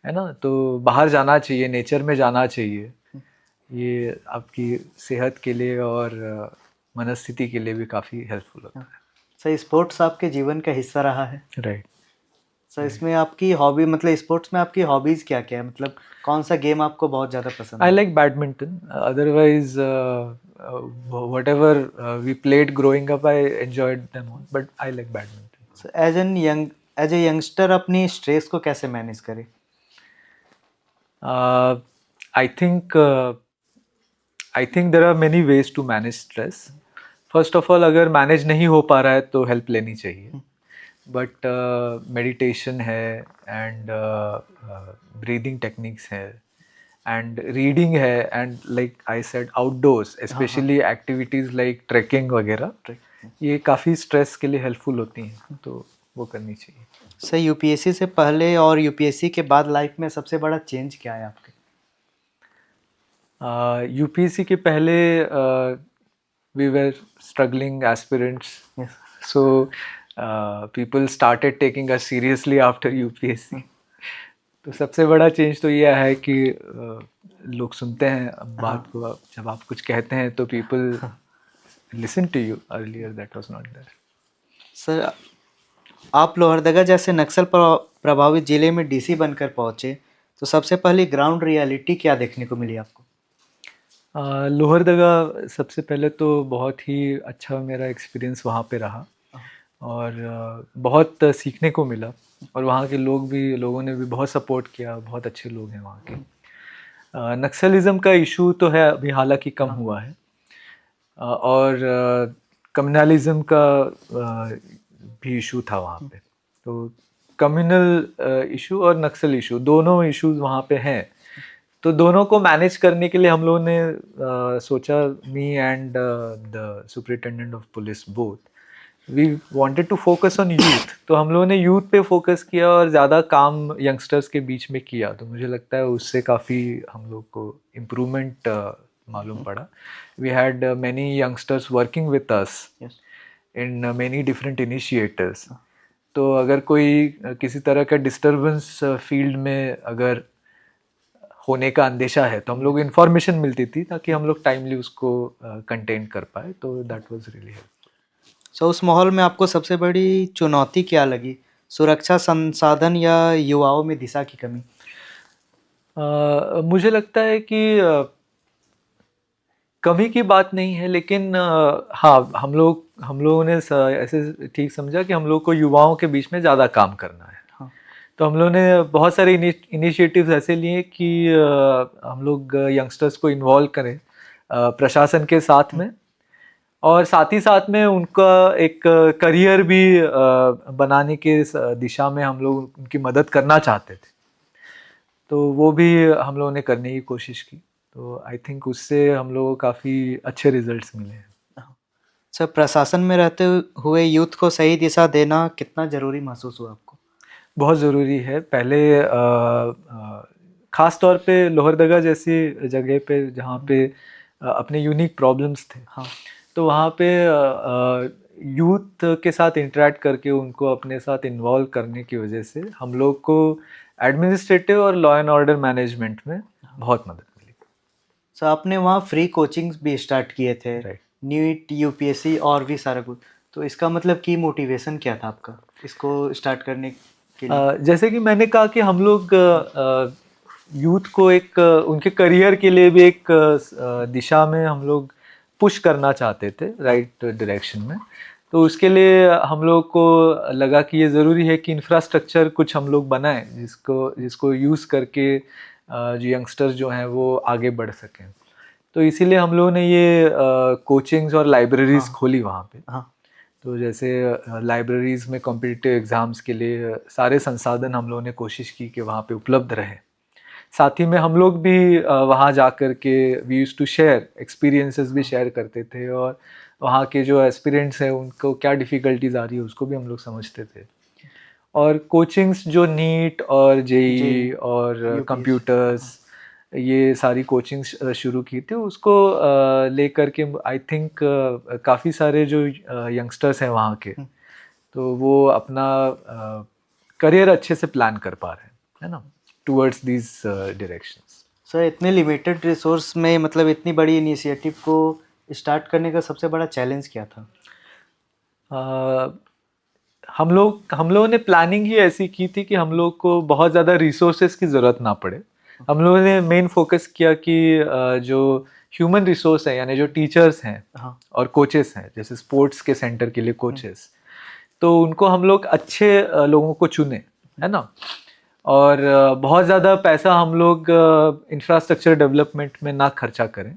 है ना. तो बाहर जाना चाहिए, नेचर में जाना चाहिए. ये आपकी सेहत के लिए और मनस्थिति के लिए भी काफ़ी हेल्पफुल होता है. सर स्पोर्ट्स आपके जीवन का हिस्सा रहा है. राइट. सर इसमें आपकी हॉबी, मतलब स्पोर्ट्स में आपकी हॉबीज़ क्या क्या है, मतलब कौन सा गेम आपको बहुत ज़्यादा पसंद I है? like badminton. Otherwise, whatever we played growing up, I enjoyed them all. But I like badminton. Sir as a youngster अपनी स्ट्रेस को कैसे मैनेज करें? I think there are many ways to manage stress. First of all, अगर manage नहीं हो पा रहा है तो हेल्प लेनी चाहिए. बट मेडिटेशन है, एंड ब्रीदिंग टेक्निक्स है, एंड रीडिंग है, and like I said outdoors, specially activities like trekking वगैरह, ये काफ़ी स्ट्रेस के लिए हेल्पफुल होती हैं, तो वो करनी चाहिए. सर यूपीएससी से पहले और यूपीएससी के बाद लाइफ में सबसे बड़ा चेंज क्या है आपके? यूपीएससी के पहले we were struggling aspirants. Yes. So people started taking us seriously after UPSC. तो सबसे बड़ा चेंज तो ये है कि लोग सुनते हैं अब बात को, जब आप कुछ कहते हैं तो people listen to you. Earlier that was not there. Sir, आप लोहरदगा जैसे नक्सल प्रभावित जिले में डीसी बनकर पहुंचे, तो सबसे पहले ग्राउंड रियलिटी क्या देखने को मिली आपको? लोहरदगा सबसे पहले तो बहुत ही अच्छा मेरा एक्सपीरियंस वहाँ पे रहा, और बहुत सीखने को मिला, और वहाँ के लोगों ने भी बहुत सपोर्ट किया, बहुत अच्छे लोग हैं वहाँ के। नक्सलिज्म का इशू तो है अभी, हालांकि कम हुआ है, और कम्युनलिज्म का भी इशू था वहाँ पे। तो कम्युनल इशू और नक्सल इशू, दोनों इश्यूज वहाँ पे हैं। तो दोनों को मैनेज करने के लिए हम लोगों ने सोचा, me and the superintendent of police both, we wanted to focus on youth. तो हम लोगों ने यूथ पे फोकस किया और ज़्यादा काम यंगस्टर्स के बीच में किया। तो मुझे लगता है उससे काफ़ी हम लोग को इम्प्रूवमेंट मालूम पड़ा। We had many youngsters working with us in many different initiatives. तो अगर कोई किसी तरह का डिस्टर्बेंस फील्ड में अगर होने का अंदेशा है, तो हम लोग इन्फॉर्मेशन मिलती थी ताकि हम लोग टाइमली उसको कंटेन कर पाए। तो दैट वाज रियली हेल्पफुल। सो उस माहौल में आपको सबसे बड़ी चुनौती क्या लगी? सुरक्षा संसाधन या युवाओं में दिशा की कमी? मुझे लगता है कि कमी की बात नहीं है, लेकिन हाँ, हम लोगों ने ऐसे ठीक समझा कि हम लोग को युवाओं के बीच में ज़्यादा काम करना है। हाँ। तो हम लोगों ने बहुत सारे इनिशिएटिव्स ऐसे लिए कि हम लोग यंगस्टर्स को इन्वॉल्व करें प्रशासन के साथ में, और साथ ही साथ में उनका एक करियर भी बनाने के दिशा में हम लोग उनकी मदद करना चाहते थे। तो वो भी हम लोगों ने करने की कोशिश की। तो आई थिंक उससे हम लोगों को काफ़ी अच्छे रिजल्ट्स मिले हैं। सर, प्रशासन में रहते हुए यूथ को सही दिशा देना कितना ज़रूरी महसूस हुआ आपको? बहुत ज़रूरी है। पहले ख़ास तौर पे लोहरदगा जैसी जगह पे जहाँ पे अपने यूनिक प्रॉब्लम्स थे, हाँ। तो वहाँ पे यूथ के साथ इंटरेक्ट करके उनको अपने साथ इन्वॉल्व करने की वजह से हम लोग को एडमिनिस्ट्रेटिव और लॉ एंड ऑर्डर मैनेजमेंट में बहुत मदद मिली। सर, आपने वहाँ फ्री कोचिंग्स भी स्टार्ट किए थे, राइट। नीट, यूपीएससी और भी सारा कुछ। तो इसका मतलब की मोटिवेशन क्या था आपका इसको स्टार्ट करने के लिए? जैसे कि मैंने कहा कि हम लोग यूथ को एक उनके करियर के लिए भी एक दिशा में हम लोग पुश करना चाहते थे, राइट डायरेक्शन में। तो उसके लिए हम लोग को लगा कि ये ज़रूरी है कि इंफ्रास्ट्रक्चर कुछ हम लोग बनाएं जिसको यूज़ करके जो यंगस्टर्स जो हैं वो आगे बढ़ सकें। तो इसीलिए हम लोगों ने ये कोचिंग्स और लाइब्रेरीज खोली वहाँ पे। हाँ। तो जैसे लाइब्रेरीज में कॉम्पिटिटिव एग्ज़ाम्स के लिए सारे संसाधन हम लोगों ने कोशिश की कि वहाँ पे उपलब्ध रहे। साथ ही में हम लोग भी वहाँ जा कर के we use to share experiences भी शेयर करते थे, और वहाँ के जो एस्पिरेंट्स हैं उनको क्या डिफ़िकल्टीज आ रही है उसको भी हम लोग समझते थे। और कोचिंग्स जो नीट और जेई और कंप्यूटर्स, ये सारी कोचिंग्स शुरू की थी, उसको लेकर के आई थिंक काफ़ी सारे जो यंगस्टर्स हैं वहाँ के, तो वो अपना करियर अच्छे से प्लान कर पा रहे हैं, है ना, टूवर्ड्स दीज डायरेक्शंस। सर, इतने लिमिटेड रिसोर्स में मतलब इतनी बड़ी इनिशिएटिव को स्टार्ट करने का सबसे बड़ा चैलेंज क्या था? हम लोगों ने प्लानिंग ही ऐसी की थी कि हम लोग को बहुत ज़्यादा रिसोर्सेज की ज़रूरत ना पड़े। हम लोगों ने मेन फोकस किया कि जो ह्यूमन रिसोर्स है, यानी जो टीचर्स हैं हाँ। और कोचेस हैं, जैसे स्पोर्ट्स के सेंटर के लिए कोचेस, तो उनको हम लोग अच्छे लोगों को चुने, है ना। और बहुत ज़्यादा पैसा हम लोग इंफ्रास्ट्रक्चर डेवलपमेंट में ना खर्चा करें।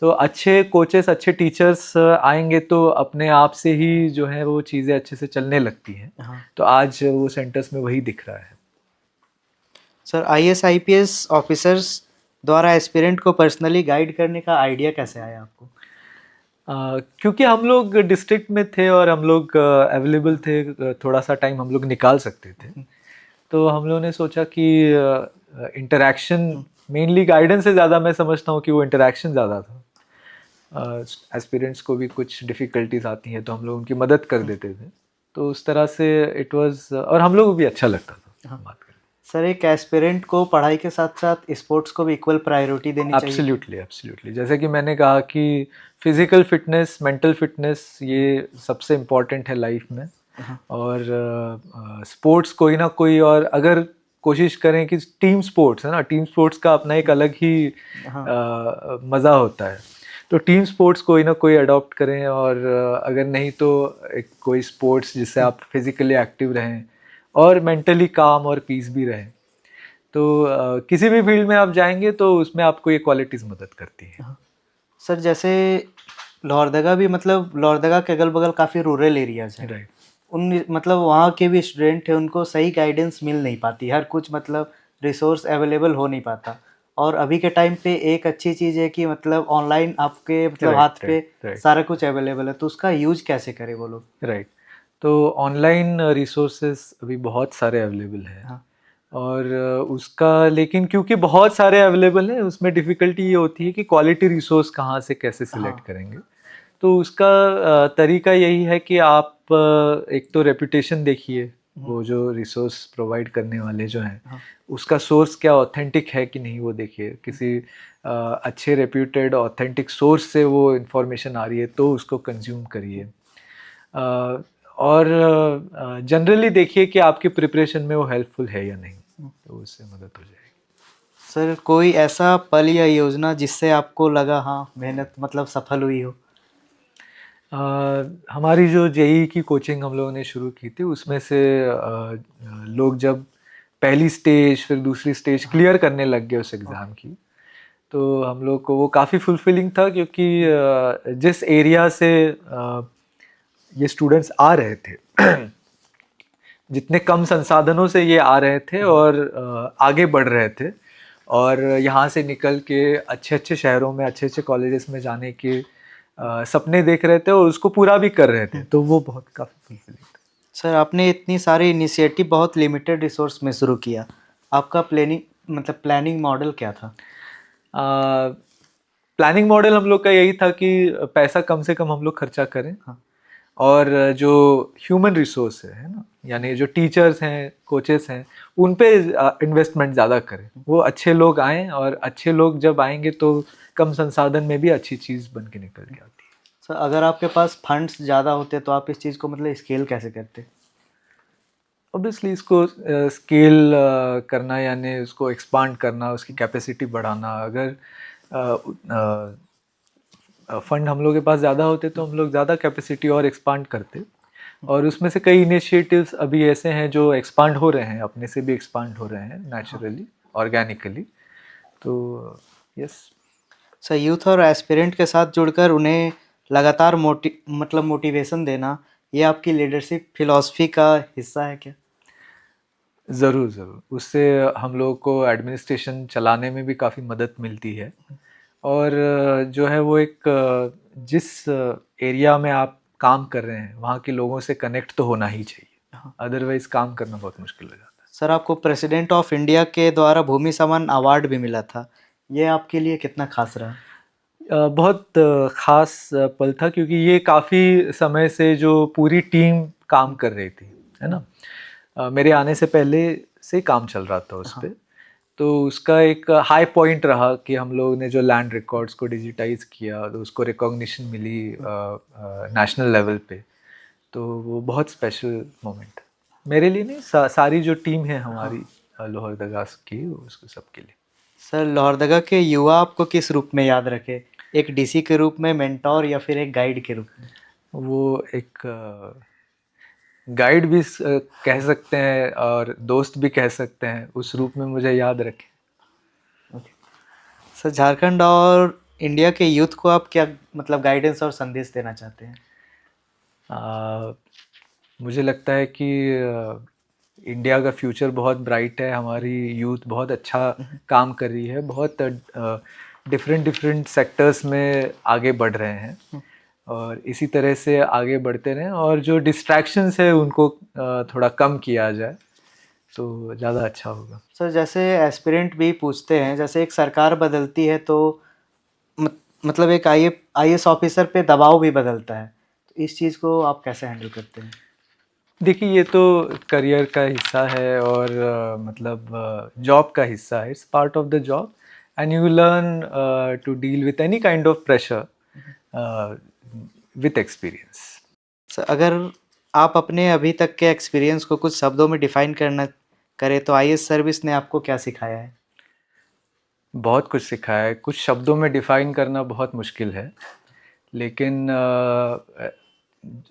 तो अच्छे कोचेस, अच्छे टीचर्स आएंगे तो अपने आप से ही जो है वो चीज़ें अच्छे से चलने लगती हैं। हाँ। तो आज वो सेंटर्स में वही दिख रहा है। सर, आईएएस आईपीएस ऑफिसर्स द्वारा एस्पिरेंट को पर्सनली गाइड करने का आइडिया कैसे आया आपको? क्योंकि हम लोग डिस्ट्रिक्ट में थे और हम लोग अवेलेबल थे, थोड़ा सा टाइम हम लोग निकाल सकते थे, तो हम लोगों ने सोचा कि इंटरेक्शन, मेनली गाइडेंस से ज़्यादा मैं समझता हूँ कि वो इंटरेक्शन ज़्यादा था। एस्पिरेंट्स को भी कुछ डिफ़िकल्टीज आती हैं तो हम लोग उनकी मदद कर देते थे। तो उस तरह से इट वाज, और हम लोग को भी अच्छा लगता था हाँ। बात करके। सर, एक एस्पिरेंट को पढ़ाई के साथ साथ स्पोर्ट्स को भी इक्वल प्रायोरिटी देनी चाहिए। एब्सोल्युटली, एब्सोल्युटली, जैसे कि मैंने कहा कि फिजिकल फिटनेस, मेंटल फिटनेस, ये सबसे इम्पोर्टेंट है लाइफ में। हाँ। और स्पोर्ट्स कोई ना कोई, और अगर कोशिश करें कि टीम स्पोर्ट्स है ना, टीम स्पोर्ट्स का अपना एक अलग ही हाँ। मज़ा होता है। तो टीम स्पोर्ट्स कोई ना कोई अडॉप्ट करें, और अगर नहीं तो एक कोई स्पोर्ट्स जिससे आप फिजिकली एक्टिव रहें और मेंटली काम और पीस भी रहें। तो किसी भी फील्ड में आप जाएंगे तो उसमें आपको ये क्वालिटीज़ मदद करती हैं। हाँ। सर, जैसे लोहरदगा भी, मतलब लोहरदगा के अगल बगल काफ़ी रूरल एरियाज हैं। राइट। उन मतलब वहाँ के भी स्टूडेंट हैं, उनको सही गाइडेंस मिल नहीं पाती, हर कुछ मतलब रिसोर्स अवेलेबल हो नहीं पाता। और अभी के टाइम पे एक अच्छी चीज़ है कि मतलब ऑनलाइन आपके मतलब राइट, हाथ पे राइट, राइट, सारा कुछ अवेलेबल है, तो उसका यूज कैसे करें वो लोग? राइट। तो ऑनलाइन रिसोर्सेज अभी बहुत सारे अवेलेबल हैं। हाँ। और उसका, लेकिन क्योंकि बहुत सारे अवेलेबल हैं, उसमें डिफ़िकल्टी ये होती है कि क्वालिटी रिसोर्स कहाँ से कैसे सिलेक्ट हाँ। करेंगे। तो उसका तरीका यही है कि आप एक तो रेपुटेशन देखिए, वो जो रिसोर्स प्रोवाइड करने वाले जो हैं, हाँ। उसका सोर्स क्या ऑथेंटिक है कि नहीं वो देखिए। किसी अच्छे रेप्यूटेड ऑथेंटिक सोर्स से वो इन्फॉर्मेशन आ रही है तो उसको कंज्यूम करिए। और जनरली देखिए कि आपकी प्रिपरेशन में वो हेल्पफुल है या नहीं, तो उससे मदद हो जाएगी। सर, कोई ऐसा पल या योजना जिससे आपको लगा हाँ मेहनत मतलब सफल हुई हो? हमारी जो जेई की कोचिंग हम लोगों ने शुरू की थी, उसमें से लोग जब पहली स्टेज फिर दूसरी स्टेज क्लियर करने लग गए उस एग्ज़ाम की, तो हम लोग को वो काफ़ी फुलफिलिंग था, क्योंकि जिस एरिया से ये स्टूडेंट्स आ रहे थे जितने कम संसाधनों से ये आ रहे थे और आगे बढ़ रहे थे, और यहाँ से निकल के अच्छे अच्छे शहरों में अच्छे अच्छे कॉलेजेस में जाने के सपने देख रहे थे और उसको पूरा भी कर रहे थे, तो वो बहुत काफ़ी फुलफिलिंग था। सर, आपने इतनी सारी इनिशिएटिव बहुत लिमिटेड रिसोर्स में शुरू किया, आपका प्लानिंग मॉडल क्या था? प्लानिंग मॉडल हम लोग का यही था कि पैसा कम से कम हम लोग खर्चा करें, हाँ। और जो ह्यूमन रिसोर्स है ना, यानी जो टीचर्स हैं, कोचेस हैं, उन पे इन्वेस्टमेंट ज़्यादा करें। वो अच्छे लोग आएँ, और अच्छे लोग जब आएंगे तो कम संसाधन में भी अच्छी चीज़ बन के निकल के आती है। सर, अगर आपके पास फंड्स ज़्यादा होते तो आप इस चीज़ को मतलब स्केल कैसे करते? ऑब्वियसली इसको स्केल करना, यानी उसको एक्सपांड करना, उसकी कैपेसिटी बढ़ाना। अगर फंड हम लोग के पास ज़्यादा होते तो हम लोग ज़्यादा कैपेसिटी और एक्सपांड करते, और उसमें से कई इनिशिएटिव्स अभी ऐसे हैं जो एक्सपांड हो रहे हैं, अपने से भी एक्सपांड हो रहे हैं नेचुरली, ऑर्गेनिकली। तो यस। सर, यूथ और एस्पिरेंट के साथ जुड़कर उन्हें लगातार मोटिवेशन देना, ये आपकी लीडरशिप फिलॉसफी का हिस्सा है क्या? ज़रूर, ज़रूर। उससे हम लोगों को एडमिनिस्ट्रेशन चलाने में भी काफ़ी मदद मिलती है, और जो है वो एक जिस एरिया में आप काम कर रहे हैं, वहाँ के लोगों से कनेक्ट तो होना ही चाहिए, हाँ। अदरवाइज़ काम करना बहुत मुश्किल हो जाता है। सर, आपको प्रेसिडेंट ऑफ इंडिया के द्वारा भूमि सम्मान अवार्ड भी मिला था, ये आपके लिए कितना खास रहा? बहुत ख़ास पल था, क्योंकि ये काफ़ी समय से जो पूरी टीम काम कर रही थी, है ना? मेरे आने से पहले से ही काम चल रहा था उस पे। हाँ। तो उसका एक हाई पॉइंट रहा कि हम लोग ने जो लैंड रिकॉर्ड्स को डिजिटाइज़ किया, तो उसको रिकॉग्निशन मिली नेशनल लेवल पे। तो वो बहुत स्पेशल मोमेंट है। मेरे लिए नहीं, सारी जो टीम है हाँ। हमारी लोहरदगा की, उसको सबके लिए। सर, लोहरदगा के युवा आपको किस रूप में याद रखे? एक डीसी के रूप में, मेंटोर, या फिर एक गाइड के रूप में? वो एक गाइड भी कह सकते हैं, और दोस्त भी कह सकते हैं, उस रूप में मुझे याद रखें। ओके। सर, झारखंड और इंडिया के यूथ को आप क्या मतलब गाइडेंस और संदेश देना चाहते हैं? आ, मुझे लगता है कि इंडिया का फ्यूचर बहुत ब्राइट है, हमारी यूथ बहुत अच्छा काम कर रही है, बहुत डिफरेंट डिफरेंट सेक्टर्स में आगे बढ़ रहे हैं, और इसी तरह से आगे बढ़ते रहें, और जो डिस्ट्रैक्शंस है उनको थोड़ा कम किया जाए तो ज़्यादा अच्छा होगा। सर, जैसे एस्पिरेंट भी पूछते हैं, जैसे एक सरकार बदलती है तो मतलब एक आईएएस ऑफिसर पे दबाव भी बदलता है, तो इस चीज़ को आप कैसे हैंडल करते हैं? देखिए ये तो करियर का हिस्सा है और मतलब जॉब का हिस्सा है, it's part of the job and you learn to deal with any kind of pressure with experience. Sir अगर आप अपने अभी तक के एक्सपीरियंस को कुछ शब्दों में डिफाइन करना करें तो आईएएस सर्विस ने आपको क्या सिखाया है? बहुत कुछ सिखाया है, कुछ शब्दों में डिफाइन करना बहुत मुश्किल है, लेकिन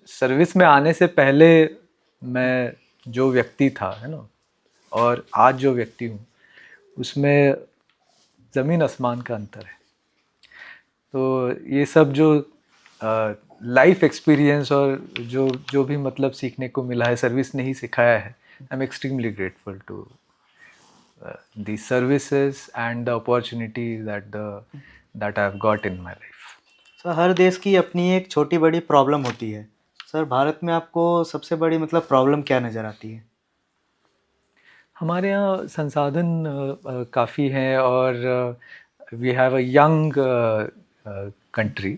सर्विस में आने से पहले मैं जो व्यक्ति था, है ना, और आज जो व्यक्ति हूँ, उसमें ज़मीन आसमान का अंतर है। तो ये सब जो लाइफ एक्सपीरियंस और जो जो भी मतलब सीखने को मिला है, सर्विस ने ही सिखाया है। I am extremely grateful to the services and the opportunities that I've got in my life. Sir हर देश की अपनी एक छोटी बड़ी प्रॉब्लम होती है। सर भारत में आपको सबसे बड़ी मतलब प्रॉब्लम क्या नज़र आती है? हमारे यहाँ संसाधन काफ़ी हैं और we have a young country,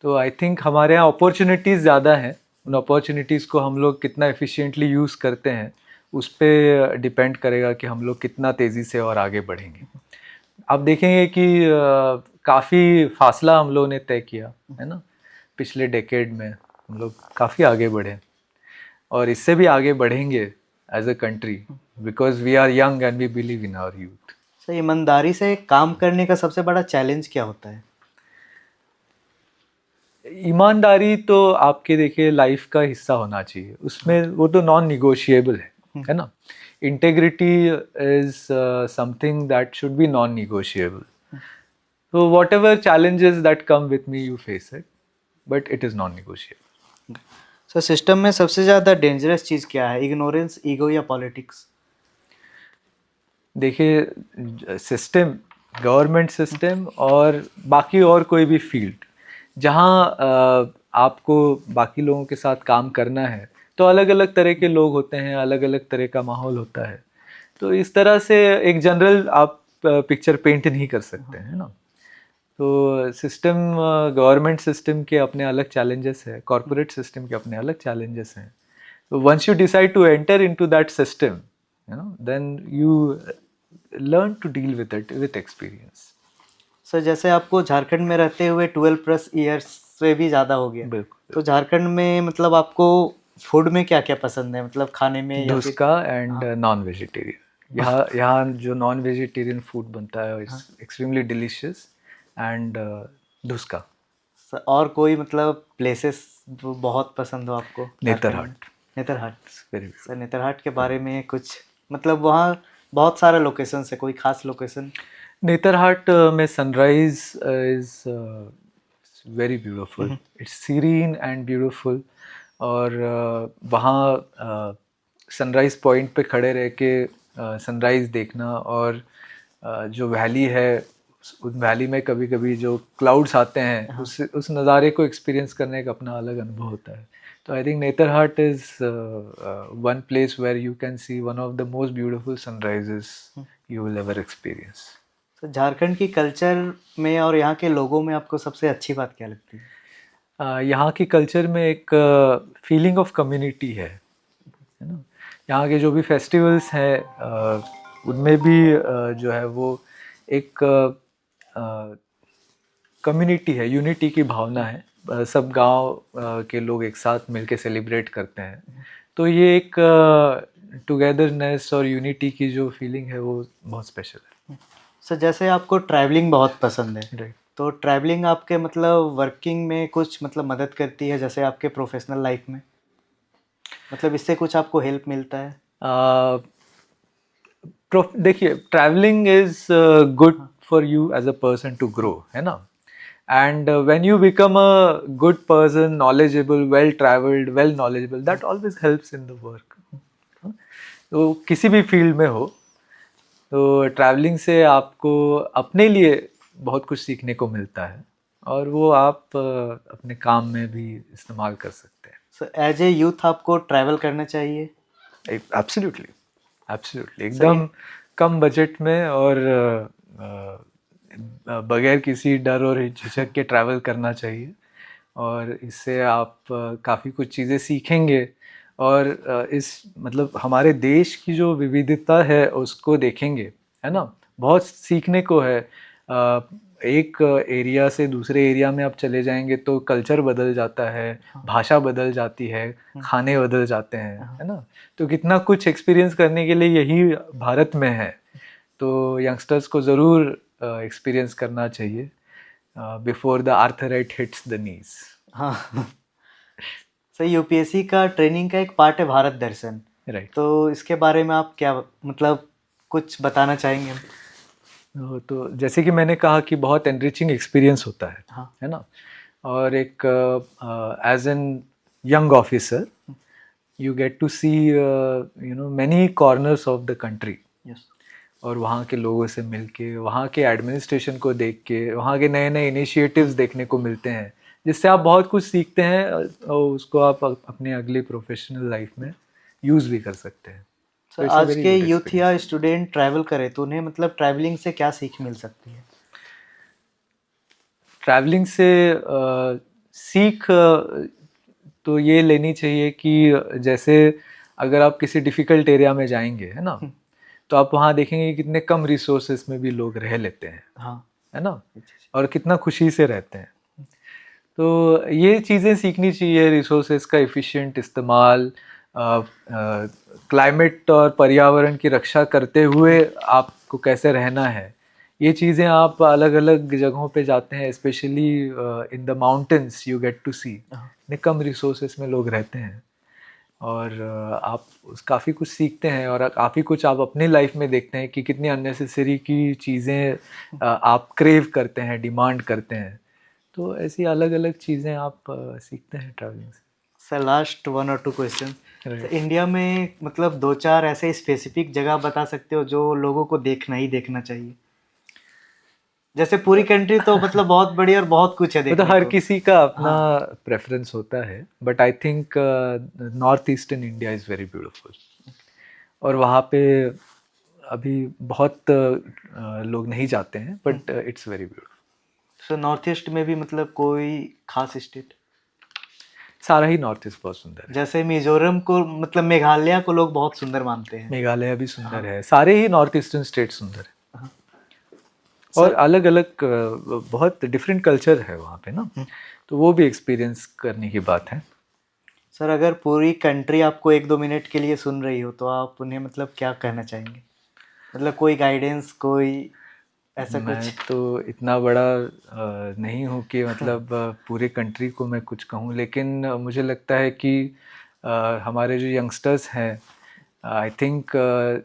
तो आई थिंक हमारे यहाँ अपॉर्चुनिटीज़ ज़्यादा हैं। उन अपॉर्चुनिटीज़ को हम लोग कितना एफिशिएंटली यूज़ करते हैं, उस पे डिपेंड करेगा कि हम लोग कितना तेज़ी से और आगे बढ़ेंगे। आप देखेंगे कि काफ़ी फासला हम लोगों ने तय किया है ना, पिछले डेकेड में हम लोग काफ़ी आगे बढ़े और इससे भी आगे बढ़ेंगे as a country, because we are young and we believe in our youth. Sir ईमानदारी से काम करने का सबसे बड़ा चैलेंज क्या होता है? ईमानदारी तो आपके देखिए लाइफ का हिस्सा होना चाहिए, उसमें वो तो नॉन निगोशिएबल है ना। Integrity is something that should be non negotiable. So whatever challenges that come with me, you face it, but it is non-negotiable. Sir system में सबसे ज़्यादा डेंजरस चीज़ क्या है? इग्नोरेंस, ईगो या पॉलिटिक्स? देखिए सिस्टम, गवर्नमेंट सिस्टम और बाकी और कोई भी फील्ड जहाँ आपको बाकी लोगों के साथ काम करना है, तो अलग अलग तरह के लोग होते हैं, अलग अलग तरह का माहौल होता है। तो इस तरह से एक जनरल आप पिक्चर पेंट नहीं कर सकते हैं ना। तो सिस्टम, गवर्नमेंट सिस्टम के अपने अलग चैलेंजेस हैं, कॉरपोरेट सिस्टम के अपने अलग चैलेंजेस हैं। तो once you decide to enter into that system, you know, then you learn to deal with it with experience. Sir जैसे आपको झारखंड में रहते हुए 12+ ईयर्स से भी ज़्यादा हो गया, बिल्कुल। तो झारखंड में मतलब आपको फूड में क्या क्या पसंद है, मतलब खाने में या फिर? धुसका एंड नॉन वेजिटेरियन, यहाँ जो नॉन वेजिटेरियन फूड बनता है it's extremely delicious and dhuska. Sir और कोई मतलब प्लेसेस जो बहुत पसंद हो आपको झारखंड में? नेतरहाट। नेतरहाट। वेरी सर नेतरहाट के बारे में कुछ, मतलब वहाँ बहुत सारे लोकेशन है, कोई खास लोकेशन? नेतरहाट में sunrise is very beautiful, it's serene and beautiful. और वहाँ सनराइज पॉइंट पे खड़े रह के सनराइज देखना और जो वैली है, उस वैली में कभी कभी जो क्लाउड्स आते हैं, उस नज़ारे को एक्सपीरियंस करने का अपना अलग अनुभव होता है। तो I think Netarhat is one place where you can see one of the most beautiful sunrises you will ever experience. तो झारखंड की कल्चर में और यहाँ के लोगों में आपको सबसे अच्छी बात क्या लगती है? यहाँ की कल्चर में एक फीलिंग ऑफ कम्युनिटी है ना। यहाँ के जो भी फेस्टिवल्स हैं उनमें भी जो है वो एक कम्युनिटी है, यूनिटी की भावना है। सब गांव के लोग एक साथ मिलके सेलिब्रेट करते हैं। तो ये एक टुगेदरनेस और यूनिटी की जो फीलिंग है वो बहुत स्पेशल है। सर जैसे आपको ट्रैवलिंग बहुत पसंद है, राइट। तो ट्रैवलिंग आपके मतलब वर्किंग में कुछ मतलब मदद करती है, जैसे आपके प्रोफेशनल लाइफ में, मतलब इससे कुछ आपको हेल्प मिलता है? देखिए travelling is good for you as a person to grow, है ना। And when you become a good person, knowledgeable, well travelled, well knowledgeable, that always helps in the work. तो किसी भी फील्ड में हो, तो ट्रैवलिंग से आपको अपने लिए बहुत कुछ सीखने को मिलता है और वो आप अपने काम में भी इस्तेमाल कर सकते हैं। सर एज ए यूथ आपको ट्रैवल करना चाहिए? एब्सोल्युटली, एब्सोल्युटली, सही। एकदम कम बजट में और बगैर किसी डर और झिझक के ट्रैवल करना चाहिए। और इससे आप काफ़ी कुछ चीज़ें सीखेंगे और इस मतलब हमारे देश की जो विविधता है उसको देखेंगे, है ना। बहुत सीखने को है। एक एरिया से दूसरे एरिया में आप चले जाएंगे तो कल्चर बदल जाता है, भाषा बदल जाती है, खाने बदल जाते हैं, है ना। तो कितना कुछ एक्सपीरियंस करने के लिए यही भारत में है। तो यंगस्टर्स को ज़रूर एक्सपीरियंस करना चाहिए before the arthritis hits the knees. हाँ सर, यूपीएससी का ट्रेनिंग का एक पार्ट है भारत दर्शन, राइट। तो इसके बारे में आप क्या मतलब कुछ बताना चाहेंगे? तो जैसे कि मैंने कहा कि बहुत एनरिचिंग एक्सपीरियंस होता है, हाँ। है ना। और एक as an young officer you get to see many corners of the country, yes. और वहाँ के लोगों से मिलके, वहाँ के एडमिनिस्ट्रेशन को देख के, वहाँ के नए नए इनिशिएटिव्स देखने को मिलते हैं, जिससे आप बहुत कुछ सीखते हैं और उसको आप अपने अगली प्रोफेशनल लाइफ में यूज़ भी कर सकते हैं। सर, इट्स अ आज वेरी के गुड यूथ एक्सपीरियंस। या स्टूडेंट ट्रैवल करे तो उन्हें मतलब ट्रैवलिंग से क्या सीख मिल सकती है? ट्रैवलिंग से सीख तो ये लेनी चाहिए कि जैसे अगर आप किसी डिफ़िकल्ट एरिया में जाएंगे, है ना, तो आप वहाँ देखेंगे कि कितने कम रिसोर्सेस में भी लोग रह लेते हैं, हाँ। है ना, और कितना खुशी से रहते हैं। तो ये चीज़ें सीखनी चाहिए, रिसोर्सेस का एफिशिएंट इस्तेमाल, क्लाइमेट और पर्यावरण की रक्षा करते हुए आपको कैसे रहना है। ये चीज़ें आप अलग अलग जगहों पे जाते हैं, specially in the mountains you get to see, इतने कम रिसोर्सेस में लोग रहते हैं, और आप काफ़ी कुछ सीखते हैं, और काफ़ी कुछ आप अपनी लाइफ में देखते हैं कि कितनी अननेसेसरी की चीज़ें आप क्रेव करते हैं, डिमांड करते हैं। तो ऐसी अलग अलग चीज़ें आप सीखते हैं ट्रैवलिंग से। सर, लास्ट 1 और 2 क्वेश्चन। राइट। इंडिया में मतलब 2-4 ऐसे स्पेसिफिक जगह बता सकते हो जो लोगों को देखना ही देखना चाहिए? जैसे पूरी कंट्री तो मतलब बहुत बड़ी और बहुत कुछ है मतलब देखने हर को। किसी का अपना हाँ। प्रेफरेंस होता है, but I think north eastern India is very beautiful, और वहाँ पे अभी बहुत लोग नहीं जाते हैं, but it's very beautiful. So north east में भी मतलब कोई खास स्टेट? सारा ही नॉर्थ ईस्ट बहुत सुंदर है। जैसे मिजोरम को मतलब मेघालय को लोग बहुत सुंदर मानते हैं। मेघालय भी सुंदर हाँ। है, सारे ही नॉर्थ ईस्टर्न स्टेट सुंदर है, हाँ। और सर, अलग अलग बहुत डिफरेंट कल्चर है वहाँ पे ना, तो वो भी एक्सपीरियंस करने की बात है। सर अगर पूरी कंट्री आपको 1-2 मिनट के लिए सुन रही हो तो आप उन्हें मतलब क्या कहना चाहेंगे? मतलब कोई गाइडेंस, कोई ऐसा मैं कुछ? तो इतना बड़ा नहीं हूँ कि मतलब पूरे कंट्री को मैं कुछ कहूँ, लेकिन मुझे लगता है कि हमारे जो यंगस्टर्स हैं, I think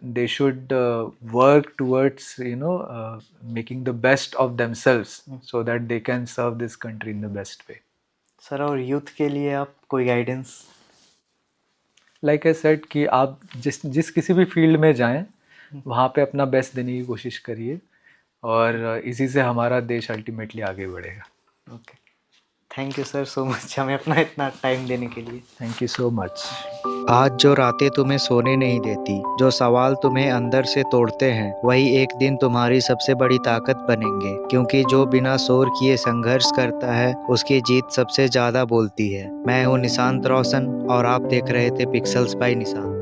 they should work towards making the best of themselves, so that they can serve this country in the best way. Sir, और यूथ के लिए आप कोई गाइडेंस? लाइक आई सेड कि आप जिस जिस किसी भी फील्ड में जाएं, वहाँ पे अपना बेस्ट देने की कोशिश करिए, और इसी से हमारा देश अल्टीमेटली आगे बढ़ेगा। Okay, thank you sir so much हमें अपना इतना टाइम देने के लिए। Thank you so much. आज जो रातें तुम्हें सोने नहीं देती, जो सवाल तुम्हें अंदर से तोड़ते हैं, वही एक दिन तुम्हारी सबसे बड़ी ताकत बनेंगे, क्योंकि जो बिना शोर किए संघर्ष करता है उसकी जीत सबसे ज्यादा बोलती है। मैं हूँ निशांत रोशन और आप देख रहे थे पिक्सल्स बाय निशांत।